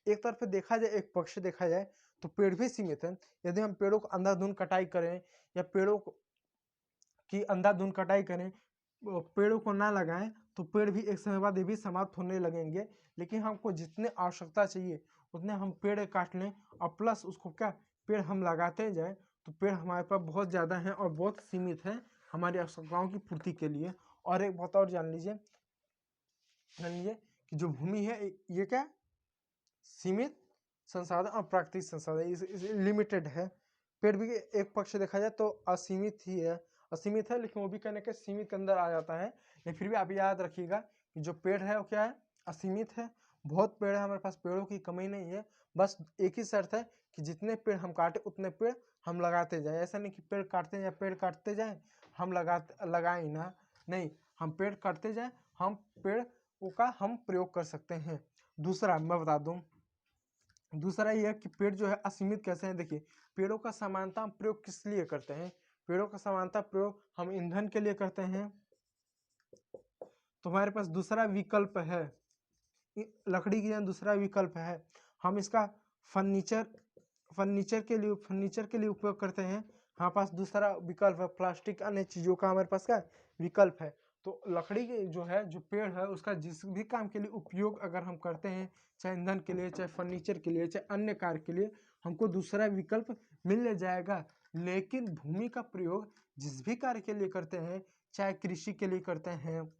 एक तरफ देखा जाए, एक पक्ष देखा जाए तो पेड़ भी सीमित है। यदि हम पेड़ों को अंधाधुंध कटाई करें या पेड़ों की अंधाधुंध कटाई करें, पेड़ों को ना लगाएं तो पेड़ भी एक समय बाद ये भी समाप्त होने लगेंगे। लेकिन हमको जितने आवश्यकता चाहिए उतने हम पेड़ काट लें और प्लस उसको क्या पेड़ हम लगाते जाएं, तो पेड़ हमारे पास बहुत ज़्यादा हैं और बहुत सीमित है हमारी आवश्यकताओं की पूर्ति के लिए। और एक बात और जान लीजिए कि जो भूमि है ये क्या सीमित संसाधन और प्राकृतिक संसाधन लिमिटेड है। पेड़ भी एक पक्ष देखा जाए तो असीमित ही है, असीमित है, लेकिन वो भी कहने के सीमित के अंदर आ जाता है। लेकिन फिर भी आप याद रखिएगा कि जो पेड़ है वो क्या है, असीमित है। बहुत पेड़ है हमारे पास, पेड़ों की कमी नहीं है। बस एक ही शर्त है कि जितने पेड़ हम काटे उतने पेड़ हम लगाते जाए। ऐसा नहीं कि पेड़ काटते जाए हम लगाए ना, नहीं, हम पेड़ काटते जाए, हम पेड़ का हम प्रयोग कर सकते हैं। दूसरा मैं बता दूं, दूसरा यह कि पेड़ जो है असीमित कैसे हैं। देखिए, पेड़ों का समानता प्रयोग किस लिए करते हैं, पेड़ों का समानता प्रयोग हम ईंधन के लिए करते हैं। तो हमारे पास दूसरा विकल्प है, लकड़ी की दूसरा विकल्प है, हम इसका फर्नीचर के लिए उपयोग करते हैं। हमारे पास दूसरा विकल्प है, प्लास्टिक अन्य चीजों का हमारे पास क्या विकल्प है। तो लकड़ी के जो है जो पेड़ है उसका जिस भी काम के लिए उपयोग अगर हम करते हैं, चाहे ईंधन के लिए, चाहे फर्नीचर के लिए, चाहे अन्य कार्य के लिए, हमको दूसरा विकल्प मिल जाएगा। लेकिन भूमि का प्रयोग जिस भी कार्य के लिए करते हैं, चाहे कृषि के लिए करते हैं,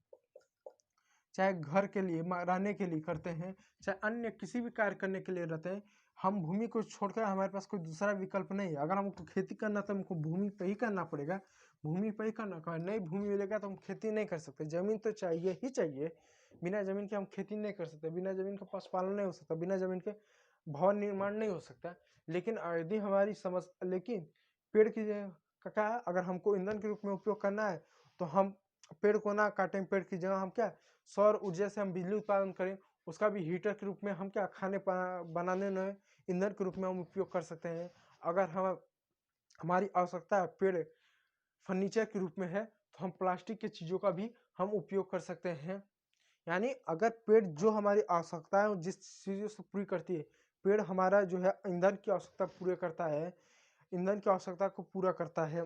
चाहे घर के लिए रहने के लिए करते हैं, चाहे अन्य किसी भी कार्य करने के लिए रहते हैं, हम भूमि को छोड़कर हमारे पास कोई दूसरा विकल्प नहीं है। अगर हमको खेती करना तो हमको भूमि पे ही करना पड़ेगा, भूमि पे ही करना। नहीं भूमि मिलेगा तो हम खेती नहीं कर सकते, जमीन तो चाहिए ही चाहिए। बिना जमीन के हम खेती नहीं कर सकते, बिना जमीन के पशुपालन नहीं हो सकता, बिना जमीन के भवन निर्माण नहीं हो सकता। लेकिन यदि हमारी समझ, लेकिन पेड़ की क्या अगर हमको ईंधन के रूप में उपयोग करना है तो हम पेड़ को ना काटें, पेड़ की जगह हम क्या सौर ऊर्जा से हम बिजली उत्पादन करें, उसका भी हीटर के रूप में हम क्या खाने बनाने में ईंधन के रूप में हम उपयोग कर सकते हैं। अगर हम हमारी आवश्यकता पेड़ फर्नीचर के रूप में है तो हम प्लास्टिक की चीज़ों का भी हम उपयोग कर सकते हैं। यानी अगर पेड़ जो हमारी आवश्यकता है जिस चीज़ों से पूरी करती है, पेड़ हमारा जो है ईंधन की आवश्यकता पूरी करता है, ईंधन की आवश्यकता को पूरा करता है,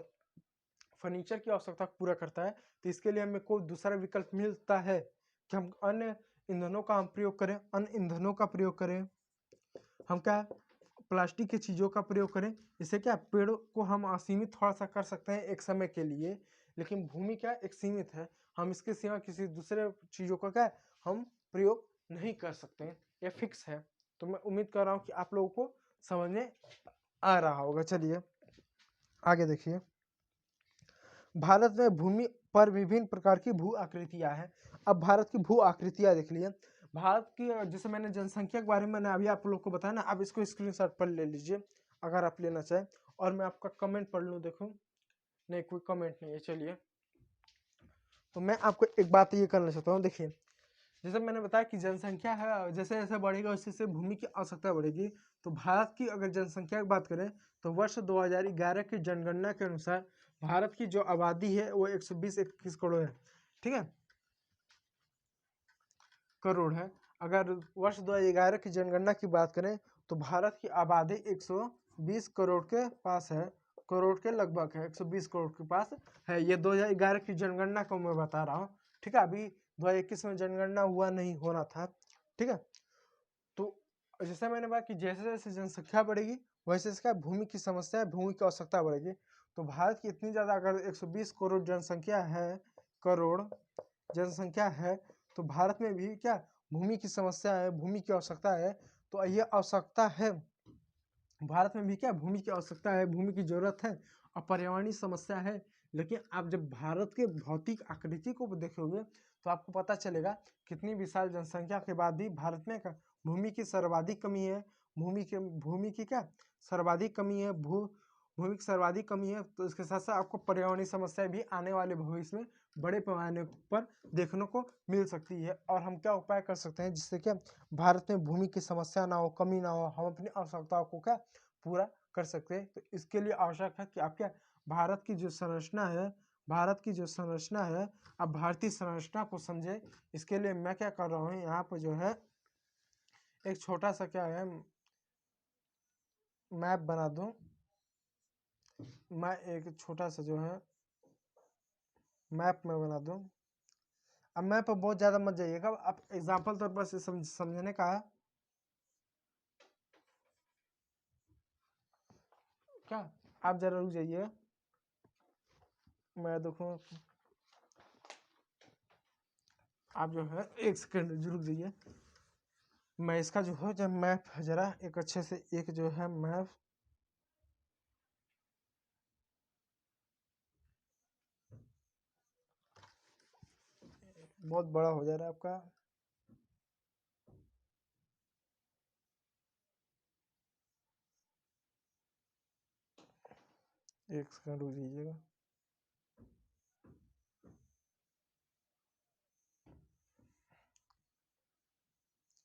फर्नीचर की आवश्यकता पूरा करता है, तो इसके लिए हमें कोई दूसरा विकल्प मिलता है कि हम अन्य ईंधनों का हम प्रयोग करें, अन्य ईंधनों का प्रयोग करें, हम क्या प्लास्टिक की चीज़ों का प्रयोग करें। इससे क्या पेड़ को हम असीमित थोड़ा सा कर सकते हैं एक समय के लिए, लेकिन भूमि क्या एक सीमित है, हम इसके सिवा किसी दूसरे चीज़ों का क्या हम प्रयोग नहीं कर सकते हैं, ये फिक्स है। तो मैं उम्मीद कर रहा हूँ कि आप लोगों को समझ में आ रहा होगा। चलिए आगे देखिए, भारत में भूमि पर विभिन्न प्रकार की भू आकृतियां हैं। अब भारत की भू आकृतियाँ देख लिए। भारत की जैसे मैंने जनसंख्या के बारे में मैंने अभी आप लोग को बताया ना, आप इसको स्क्रीनशॉट पर ले लीजिए अगर आप लेना चाहें। और मैं आपका कमेंट पढ़ लूँ, देखो नहीं कोई कमेंट नहीं है, चलिए। तो मैं आपको एक बात ये करना चाहता हूँ, देखिए जैसे मैंने बताया कि जनसंख्या है जैसे जैसे बढ़ेगा वैसे वैसे भूमि की आवश्यकता बढ़ेगी। तो भारत की अगर जनसंख्या की बात करें तो वर्ष 2011 की जनगणना के अनुसार भारत की जो आबादी है वो 120-121 करोड़ है, ठीक है, करोड़ है। अगर वर्ष 2011 की जनगणना की बात करें तो भारत की आबादी 120 करोड़ के पास है, करोड़ के लगभग है, 120 करोड़ के पास है। ये 2011 की जनगणना को मैं बता रहा हूँ, ठीक है, अभी 2021 में जनगणना हुआ नहीं, होना था, ठीक है। तो जैसे मैंने बात कि जैसे जैसे जनसंख्या बढ़ेगी वैसे इसका भूमि की समस्या, भूमि की आवश्यकता बढ़ेगी। तो भारत की इतनी ज़्यादा अगर 120 करोड़ जनसंख्या है, करोड़ जनसंख्या है, तो भारत में भी क्या भूमि की समस्या है, भूमि की आवश्यकता है। तो ये आवश्यकता है, भारत में भी क्या भूमि की आवश्यकता है, भूमि की जरूरत है और पर्यावरणीय समस्या है। लेकिन आप जब भारत के भौतिक आकृति को देखोगे तो आपको पता चलेगा कितनी विशाल जनसंख्या के बाद भी भारत में क्या भूमि की सर्वाधिक कमी है, भूमि की क्या सर्वाधिक कमी है, भूमि की सर्वाधिक कमी है। तो इसके साथ साथ आपको पर्यावरणीय समस्या भी आने वाले भविष्य में बड़े पैमाने पर देखने को मिल सकती है। और हम क्या उपाय कर सकते हैं जिससे क्या भारत में भूमि की समस्या ना हो, कमी ना हो, हम अपनी आवश्यकताओं को क्या पूरा कर सकते हैं। तो इसके लिए आवश्यक है कि आप क्या भारत की जो संरचना है, भारत की जो संरचना है, आप भारतीय संरचना को समझे। इसके लिए मैं क्या कर रहा हूँ, यहाँ पर जो है एक छोटा सा क्या है मैप बना दूँ। मैं एक छोटा सा जो है मैप में बना दूँ। अब मैप पर बहुत ज़्यादा मत जाइएगा, आप एग्जाम्पल तौर पर समझने का है क्या। आप जरा रुक जाइए, मैं देखूँ, आप जो है एक सेकंड रुक जाइए। मैं इसका जो है जब मैप है जरा एक अच्छे से एक जो है मैप बहुत बड़ा हो जा रहा है आपका। एक सेकंड रुक जाइएगा।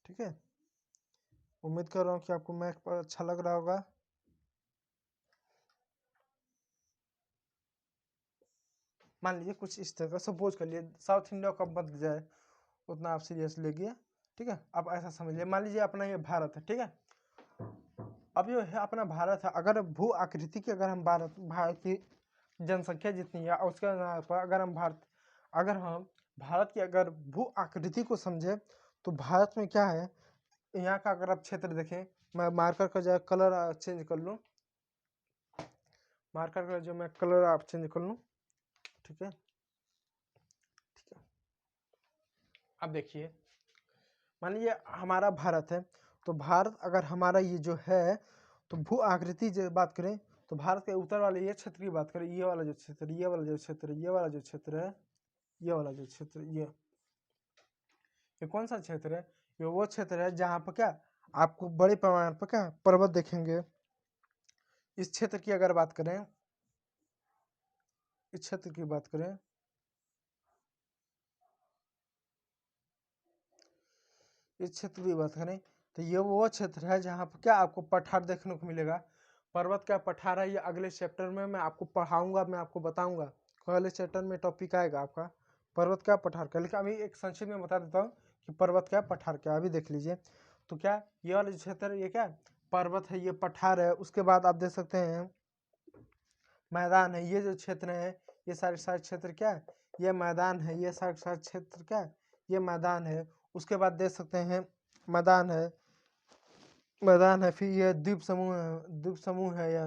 ठीक है, उम्मीद कर रहा हूँ कि आपको मैप अच्छा लग रहा होगा। मान लीजिए कुछ इस तरह का सपोज कर लिए साउथ इंडिया कब बन जाए उतना आप सीरियस लेगिए, ठीक है। आप ऐसा समझ लिए, मान लीजिए अपना ये भारत है, ठीक है। अब ये है अपना भारत है, अगर भू आकृति की अगर हम भारत की जनसंख्या जितनी है और उसके आधार पर अगर हम भारत की अगर भू आकृति को समझे तो भारत में क्या है, यहाँ का अगर आप क्षेत्र देखें, मैं मार्कर का जो कलर चेंज कर लूँ, मार्कर का जो मैं कलर आप चेंज कर लूँ, ठीक है, ठीक है। अब देखिए मान लीजिए हमारा भारत है, तो भारत अगर हमारा ये जो है तो भू आकृति जो बात करें तो भारत के उत्तर वाले ये क्षेत्र की बात करें, ये वाला जो क्षेत्र, ये वाला जो क्षेत्र, ये वाला जो क्षेत्र है, ये वाला जो क्षेत्र, ये कौन सा क्षेत्र है, ये वो क्षेत्र है जहाँ पर क्या आपको बड़े पैमाने पर क्या पर्वत देखेंगे। इस क्षेत्र की अगर बात करें, इस क्षेत्र की बात करें, इस क्षेत्र की बात करें तो ये वो क्षेत्र है जहाँ पर क्या आपको पठार देखने को मिलेगा। पर्वत का पठार है, ये अगले चैप्टर में मैं आपको पढ़ाऊंगा, मैं आपको बताऊंगा, अगले चैप्टर में टॉपिक आएगा आपका पर्वत क्या पठार का। लेकिन अभी एक संक्षिप्त में बता देता हूँ कि पर्वत क्या पठार क्या, अभी देख लीजिए। तो क्या ये वाला जो क्षेत्र है ये क्या पर्वत है, ये पठार है। उसके बाद आप देख सकते हैं मैदान है, ये जो क्षेत्र है ये सारे सारे क्षेत्र क्या है, ये मैदान है, ये सारे सारे क्षेत्र क्या है, ये मैदान है। उसके बाद देख सकते हैं मैदान है, मैदान है, फिर ये द्वीप समूह है, द्वीप समूह है, या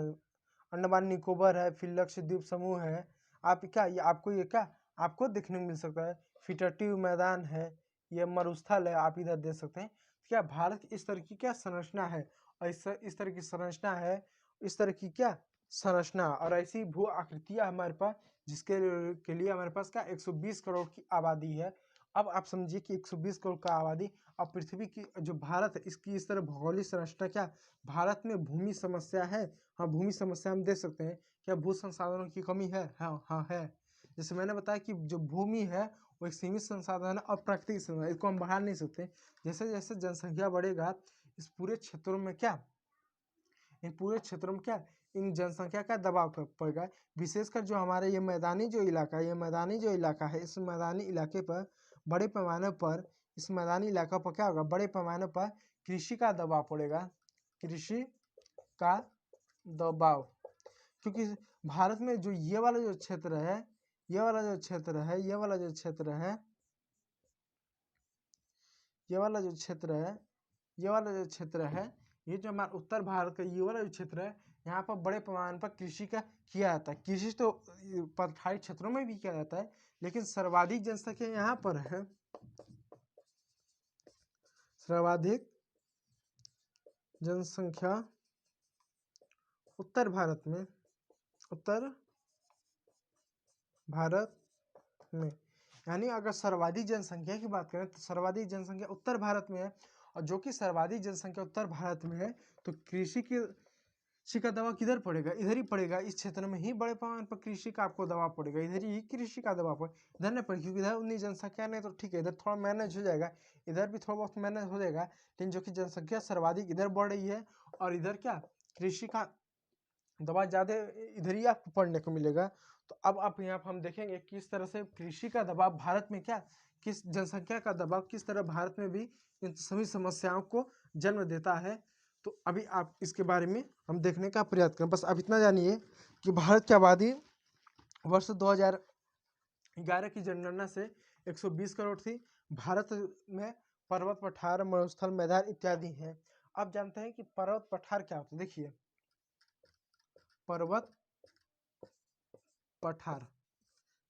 अंडमान निकोबार है, फिर लक्षद्वीप समूह है। आप क्या ये क्या आपको देखने को मिल सकता है, फिटरटिव मैदान है, ये मरुस्थल है, आप इधर देख सकते हैं। क्या भारत की इस तरह की क्या संरचना है, और इस तरह की संरचना है, इस तरह की क्या संरचना और ऐसी भू आकृतियां हमारे पास, जिसके के लिए हमारे पास क्या 120 करोड़ की आबादी है। अब आप समझिए कि 120 करोड़ का आबादी, अब पृथ्वी की जो भारत है इसकी इस तरह भौगोलिक संरचना, क्या भारत में भूमि समस्या है? हाँ, भूमि समस्या हम देख सकते हैं। क्या भू संसाधनों की कमी है? हाँ हाँ है। जैसे मैंने बताया कि जो भूमि है वो एक सीमित संसाधन है और प्राकृतिक संसाधन है, इसको हम बढ़ा नहीं सकते। जैसे जैसे जनसंख्या बढ़ेगा इस पूरे क्षेत्रों में क्या, इन पूरे क्षेत्रों में क्या, इन जनसंख्या का दबाव पड़ेगा। विशेषकर जो हमारे ये मैदानी जो इलाका है, ये मैदानी जो इलाका है, इस मैदानी इलाके पर बड़े पैमाने पर, इस मैदानी इलाका पर क्या होगा, बड़े पैमाने पर कृषि का दबाव पड़ेगा, कृषि का दबाव। क्योंकि भारत में जो ये वाला जो क्षेत्र है, ये वाला जो क्षेत्र है, ये वाला जो क्षेत्र है, ये वाला जो क्षेत्र है, ये वाला जो क्षेत्र है, ये जो हमारा उत्तर भारत का ये वाला जो क्षेत्र है, यहाँ पर बड़े पैमाने पर कृषि का किया जाता है। कृषि तो पठारी क्षेत्रों में भी किया जाता है, लेकिन सर्वाधिक जनसंख्या यहाँ पर है, सर्वाधिक जनसंख्या उत्तर भारत में, उत्तर भारत में। यानी अगर सर्वाधिक जनसंख्या की बात करें तो सर्वाधिक जनसंख्या उत्तर भारत में है, और जो कि सर्वाधिक जनसंख्या उत्तर भारत में है तो कृषि का दबाव किधर पड़ेगा, इधर ही पड़ेगा। इस क्षेत्र में ही बड़े पैमाने पर कृषि का आपको दबाव पड़ेगा, इधर ही कृषि का दबाव पड़ेगा, इधर नहीं पड़ेगा क्योंकि इधर उतनी जनसंख्या नहीं, तो ठीक है इधर थोड़ा मैनेज हो जाएगा, इधर भी थोड़ा बहुत मैनेज हो जाएगा। लेकिन जो कि जनसंख्या सर्वाधिक इधर बढ़ रही है और इधर क्या, कृषि का दबाव ज़्यादा इधर ही आपको पढ़ने को मिलेगा। तो अब आप यहाँ पर हम देखेंगे किस तरह से कृषि का दबाव भारत में क्या, किस जनसंख्या का दबाव किस तरह भारत में भी इन सभी समस्याओं को जन्म देता है। तो अभी आप इसके बारे में हम देखने का प्रयास करें। बस आप इतना जानिए कि भारत की आबादी वर्ष 2011 की जनगणना से 120 करोड़ थी। भारत में पर्वत पठार, मरुस्थल, मैदान इत्यादि हैं। आप जानते हैं कि पर्वत पठार क्या होता है? देखिए, पर्वत पठार,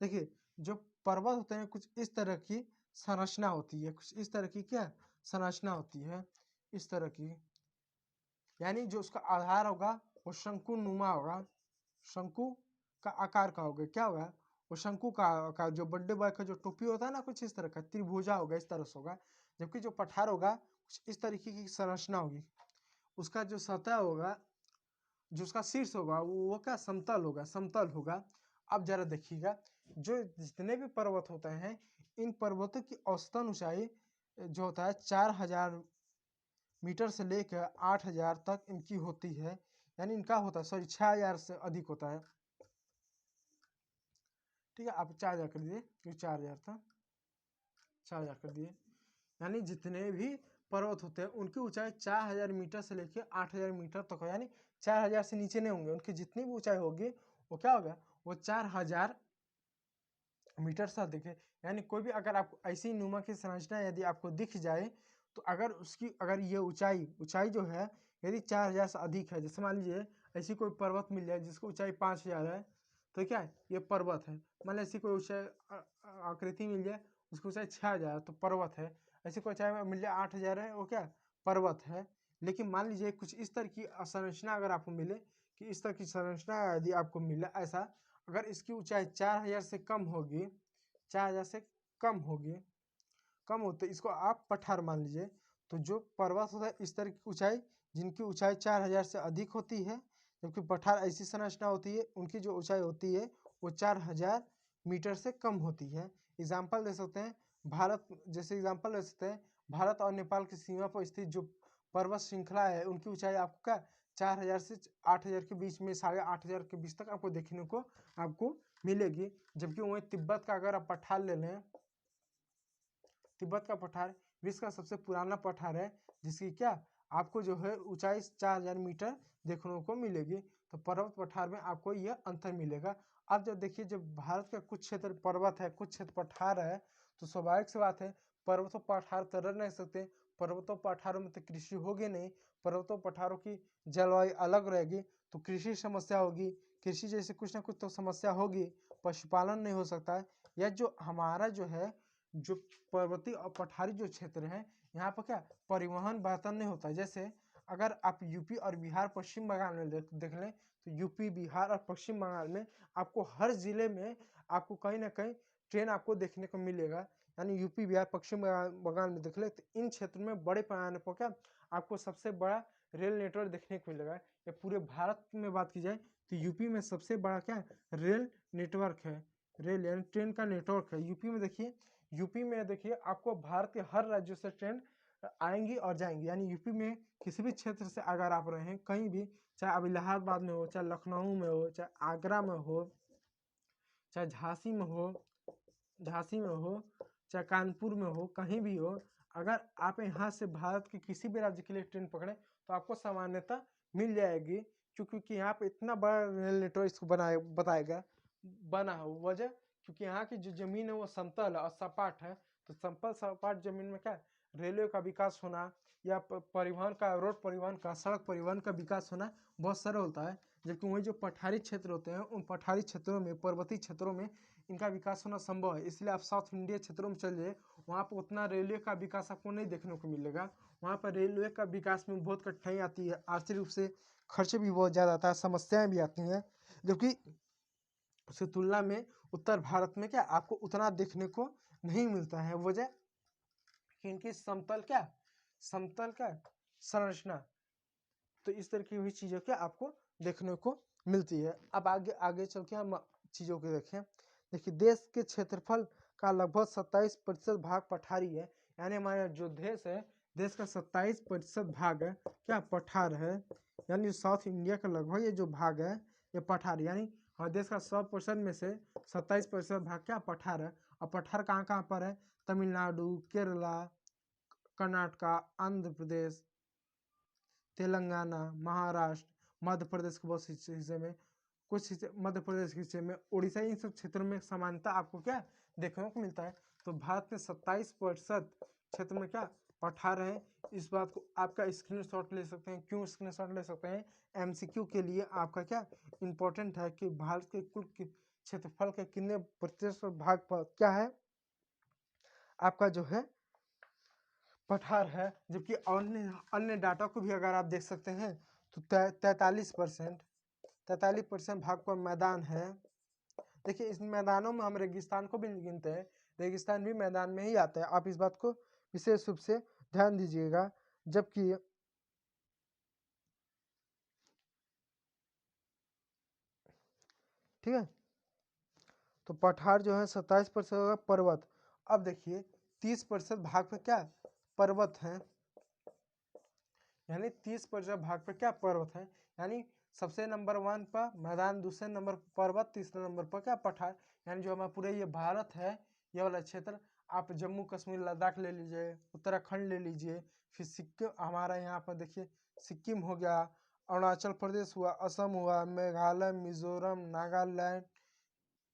देखिए जो पर्वत होते हैं कुछ इस तरह की संरचना होती है, कुछ इस तरह की क्या संरचना होती है, इस तरह की। यानी जो उसका आधार होगा वो शंकु नुमा होगा, शंकु का आकार का होगा, क्या होगा वो शंकु का आकार। जो बर्थडे बॉय का जो टोपी होता है ना, कुछ इस तरह का त्रिभुजा होगा, इस तरह से होगा। जबकि जो पठार होगा कुछ इस तरीके की संरचना होगी। उसका जो सतह होगा, जो उसका शीर्ष होगा वो क्या समतल होगा, समतल होगा। अब जरा देखिएगा, जो जितने भी पर्वत होते हैं इन पर्वतों की औसतन ऊंचाई जो होता है 4000 मीटर से लेकर 8000 तक इनकी होती है। यानी इनका होता है, सॉरी 6000 से अधिक होता है। ठीक है, आप 4000 कर दिए क्योंकि 4000 था, 4000 कर दिए। यानी जितने भी पर्वत होते हैं उनकी ऊंचाई 4000 मीटर से लेकर 8000 मीटर तक हो। यानी 4000 से नीचे नहीं होंगे, उनकी जितनी भी ऊंचाई होगी वो क्या होगा, वो 4000 मीटर से अधिक है। यानी कोई भी अगर आपको ऐसी नुमा की संरचना यदि आपको दिख जाए तो अगर उसकी अगर ये ऊंचाई जो है यदि 4000 से अधिक है, जैसे मान लीजिए ऐसी कोई पर्वत मिल जाए जिसकी ऊंचाई 5000 है, तो क्या है ये पर्वत है। मान लीजिए ऐसी कोई ऊंचाई आकृति मिल जाए उसकी ऊंचाई 6000 तो पर्वत है। ऐसी कोई ऊंचाई मिल जाए 8000 है, वो क्या पर्वत है। लेकिन मान लीजिए कुछ इस तरह की संरचना अगर आपको मिले कि इस तरह की संरचना यदि आपको मिले ऐसा, अगर इसकी ऊंचाई 4000 से कम होगी, 4000 से कम होगी, कम हो तो इसको आप पठार मान लीजिए। तो जो पर्वत होता है इस तरह की ऊंचाई, जिनकी ऊंचाई 4000 से अधिक होती है, जबकि पठार ऐसी संरचना होती है उनकी जो ऊंचाई होती है वो 4000 मीटर से कम होती है। एग्जाम्पल दे सकते हैं भारत, जैसे एग्जाम्पल दे सकते हैं भारत और नेपाल की सीमा पर स्थित जो पर्वत श्रृंखला है उनकी ऊंचाई आपको क्या 4000 से 8000 के बीच में, 8500 के बीच तक आपको देखने को आपको मिलेगी। जबकि वहीं तिब्बत का अगर आप पठार ले लें, तिब्बत का पठार विश्व का सबसे पुराना पठार है, जिसकी क्या आपको जो है ऊंचाई 4000 मीटर देखने को मिलेगी। तो पर्वत पठार में आपको यह अंतर मिलेगा। अब जब देखिए जब भारत का कुछ क्षेत्र पर्वत है, कुछ क्षेत्र पठार है, तो स्वाभाविक सी बात है पर्वतों पठार तो रह नहीं सकते, पर्वतों पठारों में तो कृषि होगी नहीं, पर्वतों पठारों की जलवायु अलग रहेगी तो कृषि समस्या होगी, कृषि जैसे कुछ ना कुछ तो समस्या होगी, पशुपालन नहीं हो सकता है। यह जो हमारा जो है जो पर्वतीय और पठारी जो क्षेत्र है यहाँ पर क्या परिवहन बेहतर नहीं होता है। जैसे अगर आप यूपी और बिहार पश्चिम बंगाल में देख लें तो यूपी बिहार और पश्चिम बंगाल में आपको हर जिले में आपको कहीं ना कहीं ट्रेन आपको देखने को मिलेगा। यानी यूपी बिहार पश्चिम बंगाल में देख ले तो इन क्षेत्रों में बड़े पैमाने पर क्या आपको सबसे बड़ा रेल नेटवर्क देखने को मिलेगा। या पूरे भारत में बात की जाए तो यूपी में सबसे बड़ा क्या रेल नेटवर्क है, रेल यानी ट्रेन का नेटवर्क है यूपी में। देखिए यूपी में देखिए आपको भारत के हर राज्य से ट्रेन आएंगी और जाएंगी, यानी यूपी में किसी भी क्षेत्र से अगर आप रहे हैं कहीं भी, चाहे अब इलाहाबाद में हो, चाहे लखनऊ में हो, चाहे आगरा में हो, चाहे झांसी में हो, चाहे कानपुर में हो, कहीं भी हो, अगर आप यहाँ से भारत के किसी भी राज्य के लिए ट्रेन पकड़े तो आपको सामान्यतः मिल जाएगी, क्योंकि यहाँ पे इतना बड़ा रेल नेटवर्क इसको बना है। वजह क्योंकि यहाँ की जो जमीन है वो समतल और सपाट है, तो समतल सपाट जमीन में क्या रेलवे का विकास होना या परिवहन का, रोड परिवहन का, सड़क परिवहन का विकास होना बहुत सरल होता है। जबकि वही जो पठारी क्षेत्र होते हैं उन पठारी क्षेत्रों में, पर्वतीय क्षेत्रों में इनका विकास होना संभव है। इसलिए आप साउथ इंडिया क्षेत्रों में चल जाइए, वहाँ पर उतना रेलवे का विकास आपको नहीं देखने को मिलेगा। वहाँ पर रेलवे का विकास में बहुत कठिनाई आती है, आर्थिक रूप से खर्चे भी बहुत ज़्यादा आता है, समस्याएं भी आती हैं। जबकि उसकी तुलना में उत्तर भारत में क्या आपको उतना देखने को नहीं मिलता है। वजह कि इनकी समतल क्या संरचना, तो इस तरह की भी चीज़ों के आपको देखने को मिलती है। अब आगे आगे चल के हम चीज़ों को देखें। देखिए देश के क्षेत्रफल का लगभग 27% भाग पठारी है, यानी हमारा जो देश है, देश का 27% भाग है क्या पठार है, यानी साउथ इंडिया का लगभग ये जो भाग है ये पठार, यानी हमारे देश का 100% में से 27% भाग क्या पठार है। और पठार कहाँ कहाँ पर है, तमिलनाडु, केरला, कर्नाटका, आंध्र प्रदेश, तेलंगाना, महाराष्ट्र, मध्य प्रदेश के बहुत हिस्से में, कुछ हिस्से मध्य प्रदेश के हिस्से में, उड़ीसा, इन सब क्षेत्रों में समानता आपको क्या देखने को मिलता है। तो भारत में 27% क्षेत्र में क्या पठार है। इस बात को आपका स्क्रीनशॉट ले सकते हैं। क्यों स्क्रीनशॉट ले सकते हैं, एमसीक्यू के लिए आपका क्या इंपॉर्टेंट है कि भारत के कुल क्षेत्रफल के कितने प्रतिशत भाग पर क्या है आपका जो है पठार है। जबकि अन्य डाटा को भी अगर आप देख सकते हैं तो 43% भाग पर मैदान है। देखिए इस मैदानों में हम रेगिस्तान को भी गिनते हैं, रेगिस्तान भी मैदान में ही आता है, आप इस बात को विशेष रूप से ध्यान दीजिएगा। जबकि ठीक है, तो पठार जो है 27% पर्वत। अब देखिए 30% भाग पे क्या पर्वत है, यानी 30% भाग पे क्या पर्वत है, यानी सबसे नंबर 1 पर मैदान, दूसरे नंबर पर पर्वत, तीसरे नंबर पर क्या पठार। यानी जो हमारा पूरे ये भारत है, ये वाला क्षेत्र, आप जम्मू कश्मीर लद्दाख ले लीजिए, उत्तराखंड ले लीजिए, फिर सिक्किम हमारा यहाँ पर देखिए सिक्किम हो गया, अरुणाचल प्रदेश हुआ, असम हुआ, मेघालय, मिजोरम, नागालैंड,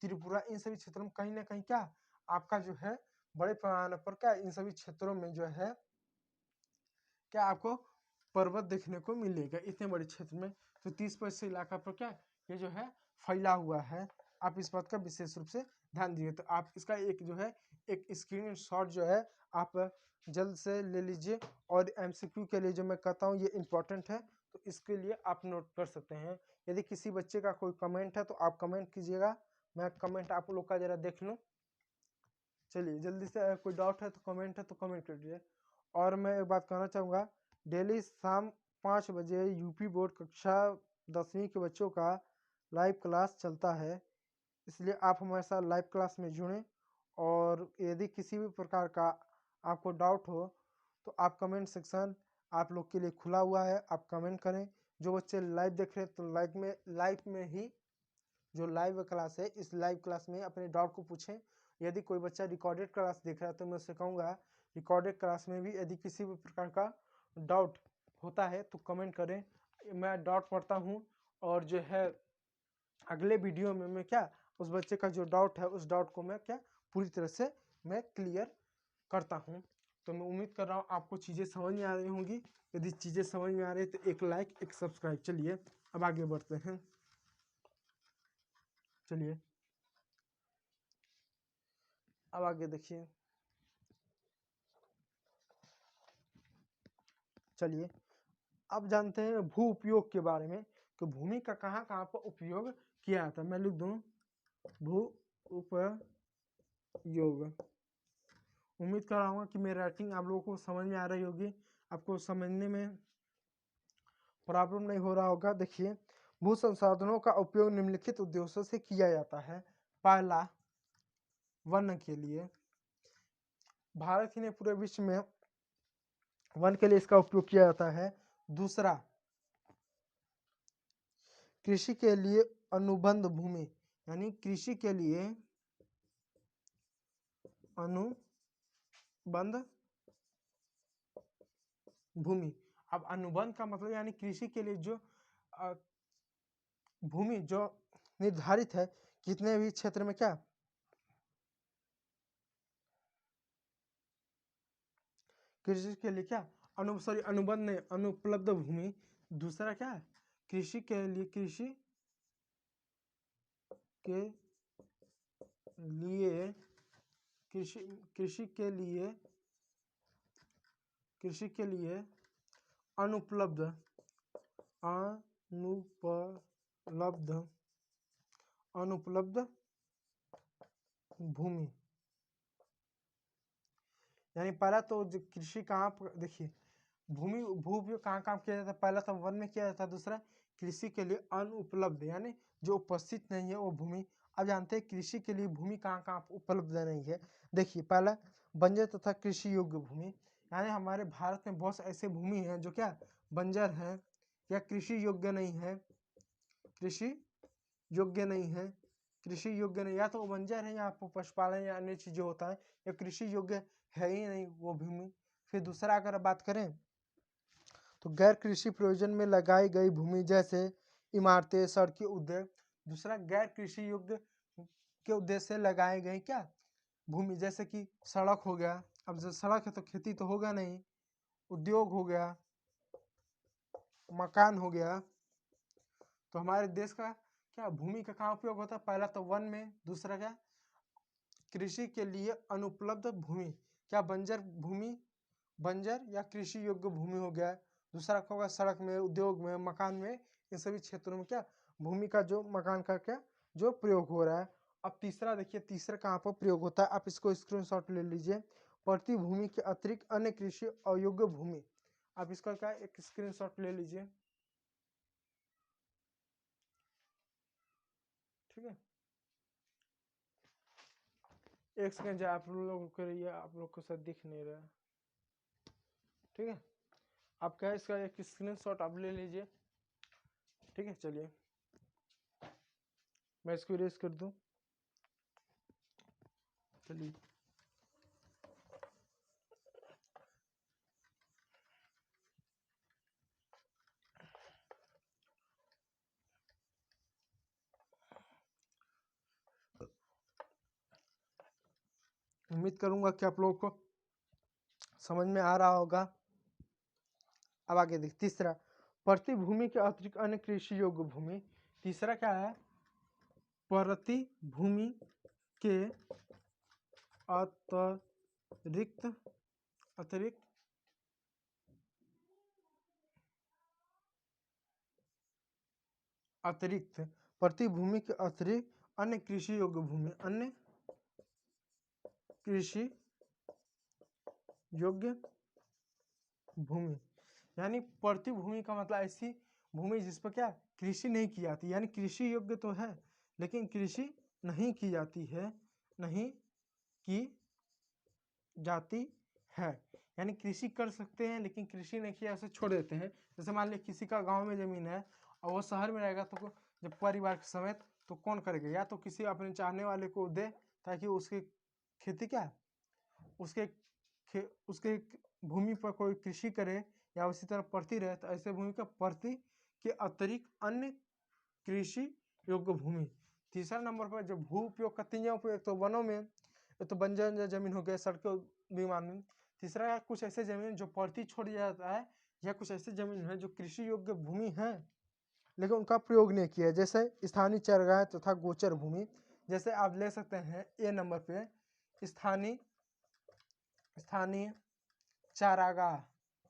त्रिपुरा, इन सभी क्षेत्रों में कहीं ना कहीं क्या आपका जो है बड़े पैमाने पर क्या इन सभी क्षेत्रों में जो है क्या आपको पर्वत देखने को मिलेगा इतने बड़े क्षेत्र में। तो 30% इलाका पर क्या ये जो है फैला हुआ है, आप इस बात का विशेष रूप से ध्यान दीजिए। तो आप इसका एक जो है एक स्क्रीन शॉट जो है आप जल्द से ले लीजिए, और एमसीक्यू के लिए जो मैं कहता हूँ ये इम्पोर्टेंट है, तो इसके लिए आप नोट कर सकते हैं। यदि किसी बच्चे का कोई कमेंट है तो आप कमेंट कीजिएगा, मैं कमेंट आप लोग का जरा देख लूँ। चलिए जल्दी से, कोई डाउट है तो कमेंट कर दीजिए। और मैं एक बात कहना चाहूँगा, डेली शाम 5 बजे यूपी बोर्ड कक्षा 10वीं के बच्चों का लाइव क्लास चलता है, इसलिए आप हमारे साथ लाइव क्लास में जुड़ें। और यदि किसी भी प्रकार का आपको डाउट हो तो आप कमेंट सेक्शन आप लोग के लिए खुला हुआ है, आप कमेंट करें। जो बच्चे लाइव देख रहे हैं तो लाइव में ही जो लाइव क्लास है, इस लाइव क्लास में अपने डाउट को पूछें। यदि कोई बच्चा रिकॉर्डेड क्लास देख रहा है तो मैं उससे कहूँगा रिकॉर्डेड क्लास में भी यदि किसी भी प्रकार का डाउट होता है तो कमेंट करें, मैं डाउट पढ़ता हूँ, और जो है अगले वीडियो में मैं क्या उस बच्चे का जो डाउट है उस डाउट को मैं क्या पूरी तरह से मैं क्लियर करता हूँ। तो मैं उम्मीद कर रहा हूँ आपको चीज़ें समझ में आ रही होंगी। यदि चीज़ें समझ में आ रही है तो एक लाइक, एक सब्सक्राइब। चलिए अब आगे बढ़ते हैं। चलिए अब आगे देखिए, चलिए अब जानते हैं भू उपयोग के बारे में। तो भूमि का कहाँ कहाँ पर उपयोग किया जाता है, मैं लिख दूं भू उपयोग। उम्मीद कर रहा हूँ कि मेरी राइटिंग आप लोगों को समझ में आ रही होगी, आपको समझने में प्रॉब्लम नहीं हो रहा होगा। देखिए, भू संसाधनों का उपयोग निम्नलिखित उद्देश्यों से किया जाता है। पहला, वन के लिए। भारत ही नहीं पूरे विश्व में वन के लिए इसका उपयोग किया जाता है। दूसरा, कृषि के लिए अनुबंध भूमि, यानी कृषि के लिए अनुबंध भूमि। अब अनुबंध का मतलब यानी कृषि के लिए जो भूमि जो निर्धारित है, कितने भी क्षेत्र में क्या कृषि के लिए क्या अनुबंध नहीं, अनुपलब्ध भूमि। दूसरा क्या है, कृषि के लिए कृषि के लिए अनुपलब्ध भूमि। यानी पहला तो कृषि कहाँ, देखिए भूमि भू उपयोग कहाँ कहाँ किया जाता है, पहला तो वन में किया जाता है। दूसरा, कृषि के लिए अनुपलब्ध, यानी जो उपस्थित नहीं है वो भूमि। अब जानते हैं कृषि के लिए भूमि कहाँ कहाँ उपलब्ध नहीं है। देखिए, पहला बंजर तथा कृषि योग्य भूमि, यानी हमारे भारत में बहुत ऐसे भूमि हैं जो क्या बंजर है या कृषि योग्य नहीं है, कृषि योग्य नहीं है, कृषि योग्य नहीं, या तो वो बंजर है या पशुपालन या अन्य चीजें होता है, या कृषि योग्य है ही नहीं वो भूमि। फिर दूसरा अगर बात करें तो गैर कृषि प्रयोजन में लगाई गई भूमि, जैसे इमारतें, सड़कें, उद्योग। दूसरा, गैर कृषि योग्य के उद्देश्य से लगाए गए क्या भूमि, जैसे कि सड़क हो गया। अब जब सड़क है तो खेती तो होगा नहीं, उद्योग हो गया, मकान हो गया। तो हमारे देश का क्या भूमि का कहाँ उपयोग होता है, पहला तो वन में। दूसरा क्या, कृषि के लिए अनुपलब्ध भूमि, क्या बंजर भूमि, बंजर या कृषि योग्य भूमि हो गया। दूसरा क्या होगा, सड़क में, उद्योग में, मकान में, इन सभी क्षेत्रों में क्या भूमि का जो मकान का क्या जो प्रयोग हो रहा है। अब तीसरा देखिए, तीसरा कहाँ पर प्रयोग होता है, आप इसको स्क्रीनशॉट ले लीजिए। प्रति भूमि के अतिरिक्त अन्य कृषि अयोग्य भूमि, आप इसका क्या एक स्क्रीनशॉट ले लीजिए, ठीक है। एक सेकंड आप लोग करिए, आप लोग को शायद दिख नहीं रहा, ठीक है। आप क्या इसका एक स्क्रीनशॉट आप ले लीजिए, ठीक है। चलिए मैं इसको इरेज कर दूं, चलिए। उम्मीद करूंगा कि आप लोगों को समझ में आ रहा होगा। अब आगे देख, तीसरा, प्रति भूमि के अतिरिक्त अन्य कृषि योग्य भूमि। तीसरा क्या है, प्रति भूमि के अतिरिक्त अतिरिक्त अतिरिक्त प्रति भूमि के अतिरिक्त अन्य कृषि योग्य भूमि, अन्य कृषि योग्य भूमि। यानी प्रति भूमि का मतलब ऐसी भूमि जिस पर क्या कृषि नहीं की जाती, यानी कृषि योग्य तो है लेकिन कृषि नहीं की जाती है, नहीं की जाती है। यानी कृषि कर सकते हैं लेकिन कृषि नहीं किया उसे छोड़ देते हैं। जैसे मान लीजिए किसी का गांव में जमीन है और वो शहर में रहेगा, तो जब परिवार के समेत तो कौन करेगा, या तो किसी अपने चाहने वाले को दे ताकि उसकी खेती क्या उसके उसके भूमि पर कोई कृषि करे या उसी तरह प्रति रहे, तो ऐसे भूमि का प्रति के अतिरिक्त अन्य कृषि योग्य भूमि। तीसरा नंबर पर जब भू उपयोग का तीन उपयोग, तो वनों में तो बंजर जमीन हो गया, सड़कों भी मालूम। तीसरा कुछ ऐसे जमीन जो प्रति छोड़ जाता है, या कुछ ऐसे जमीन है जो कृषि योग्य भूमि है लेकिन उनका प्रयोग नहीं किया, जैसे स्थानीय चरागाह तथा गोचर भूमि। जैसे आप ले सकते हैं ए नंबर पे स्थानीय चारागाह,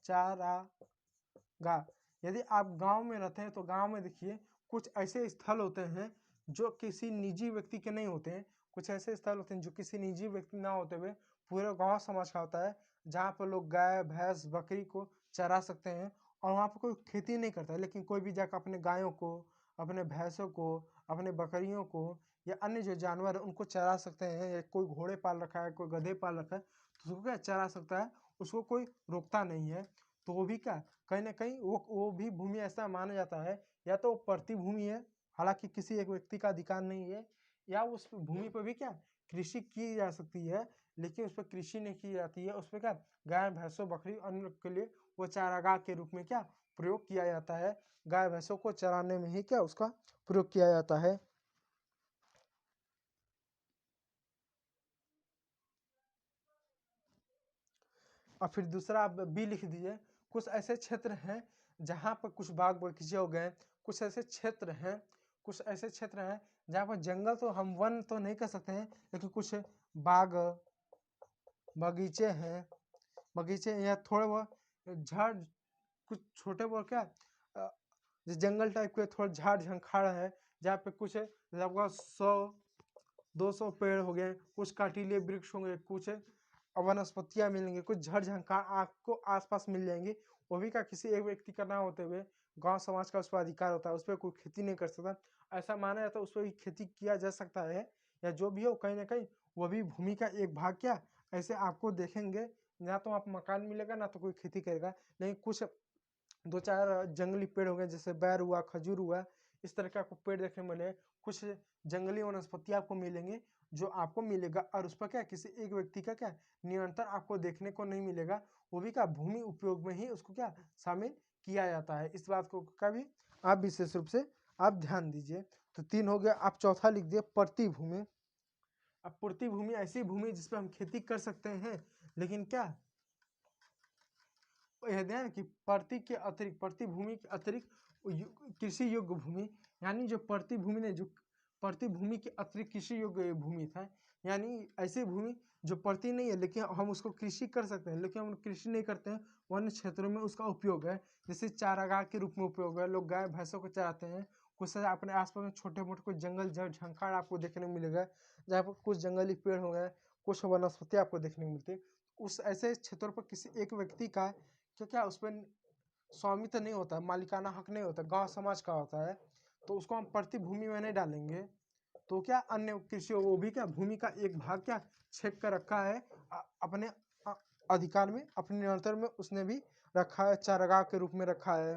चारागाह। यदि आप गांव में रहते हैं तो गांव में देखिए कुछ ऐसे स्थल होते हैं जो किसी निजी व्यक्ति के नहीं होते हैं, कुछ ऐसे स्थल होते हैं जो किसी निजी व्यक्ति ना होते हुए पूरे गांव समाज का होता है, जहाँ पर लोग गाय भैंस बकरी को चरा सकते हैं और वहाँ पर कोई खेती नहीं करता है, लेकिन कोई भी जाकर अपने गायों को, अपने भैंसों को, अपने बकरियों को या अन्य जो जानवर है उनको चरा सकते हैं। या कोई घोड़े पाल रखा है, कोई गधे पाल रखा है, तो उसको क्या चरा सकता है, उसको कोई रोकता नहीं है। तो वो भी क्या कहीं ना कहीं वो भी भूमि ऐसा माना जाता है, या तो प्रतिभूमि है, हालांकि किसी एक व्यक्ति का अधिकार नहीं है, या उस भूमि पर भी क्या कृषि की जा सकती है, लेकिन उस पर कृषि नहीं की जाती है, उस पर क्या गाय भैंसों बकरी अन्य के लिए वो चारागाह के रूप में क्या प्रयोग किया जाता है। गाय भैंसों को चराने में ही क्या उसका प्रयोग किया जाता है। और फिर दूसरा आप बी लिख दीजिए। कुछ ऐसे क्षेत्र हैं जहाँ पर कुछ बाग बगीचे हो गए, कुछ ऐसे क्षेत्र हैं, कुछ ऐसे क्षेत्र हैं जहाँ पर जंगल तो हम वन तो नहीं कर सकते हैं, लेकिन कुछ बाग बगीचे हैं, बगीचे या थोड़े बहुत झाड़, कुछ छोटे बहुत क्या जंगल टाइप के थोड़ा झाड़ झंखाड़ है, जहाँ पे कुछ लगभग 100-200 पेड़ हो गए, कुछ काटिले वृक्ष होंगे, कुछ वनस्पतियां मिलेंगी, कुछ झड़ झंकार आपको आसपास मिल जाएंगे। वो भी का किसी एक व्यक्ति का ना होते हुए गांव समाज का उस पर अधिकार होता है, उस पर कोई खेती नहीं कर सकता, ऐसा माना जाता है उस पर भी खेती किया जा सकता है। या जो भी हो कहीं ना कहीं वो भी भूमि का एक भाग क्या ऐसे आपको देखेंगे, ना तो आप मकान मिलेगा ना तो कोई खेती करेगा, लेकिन कुछ 2-4 जंगली पेड़ हो गए, जैसे बैर हुआ, खजूर हुआ, इस तरह के आपको पेड़ देखने मिले। कुछ जंगली वनस्पति आपको मिलेंगे जो आपको मिलेगा, और उस पर क्या किसी एक व्यक्ति का क्या निरंतर आपको देखने को नहीं मिलेगा, वो भी क्या भूमि उपयोग में ही उसको क्या शामिल किया जाता है। इस बात को का भी आप विशेष रूप से आप ध्यान दीजिए। तो 3 हो गया। आप चौथा लिख दिए प्रतिभूमि। अब प्रतिभूमि ऐसी भूमि जिसपे हम खेती कर सकते हैं, लेकिन क्या यह ध्यान कि प्रतिभूमि के अतिरिक्त कृषि योग्य भूमि, यानी जो प्रतिभूमि ने जो प्रतिभूमि के अतिरिक्त कृषि योग्य भूमि था, यानी ऐसी भूमि जो प्रति नहीं है लेकिन हम उसको कृषि कर सकते हैं, लेकिन हम कृषि नहीं करते हैं, वन्य क्षेत्रों में उसका उपयोग है। जैसे चारागाह के रूप में उपयोग है, लोग गाय भैंसों को चराते हैं। कुछ अपने आसपास में छोटे मोटे कुछ जंगल झंखाड़ आपको देखने को मिलेगा, जहाँ पर कुछ जंगली पेड़ हो गए, कुछ वनस्पति आपको देखने को मिलती है। उस ऐसे क्षेत्रों पर किसी एक व्यक्ति का क्या उस पर स्वामित्व नहीं होता, मालिकाना हक नहीं होता, गांव समाज का होता है, तो उसको हम प्रतिभूमि में नहीं डालेंगे। तो क्या अन्य कृषि वो भी क्या भूमि का एक भाग क्या छेप कर रखा है, अपने अधिकार में, अपने नियंत्रण में उसने भी रखा है। चारागाह के रूप में रखा है,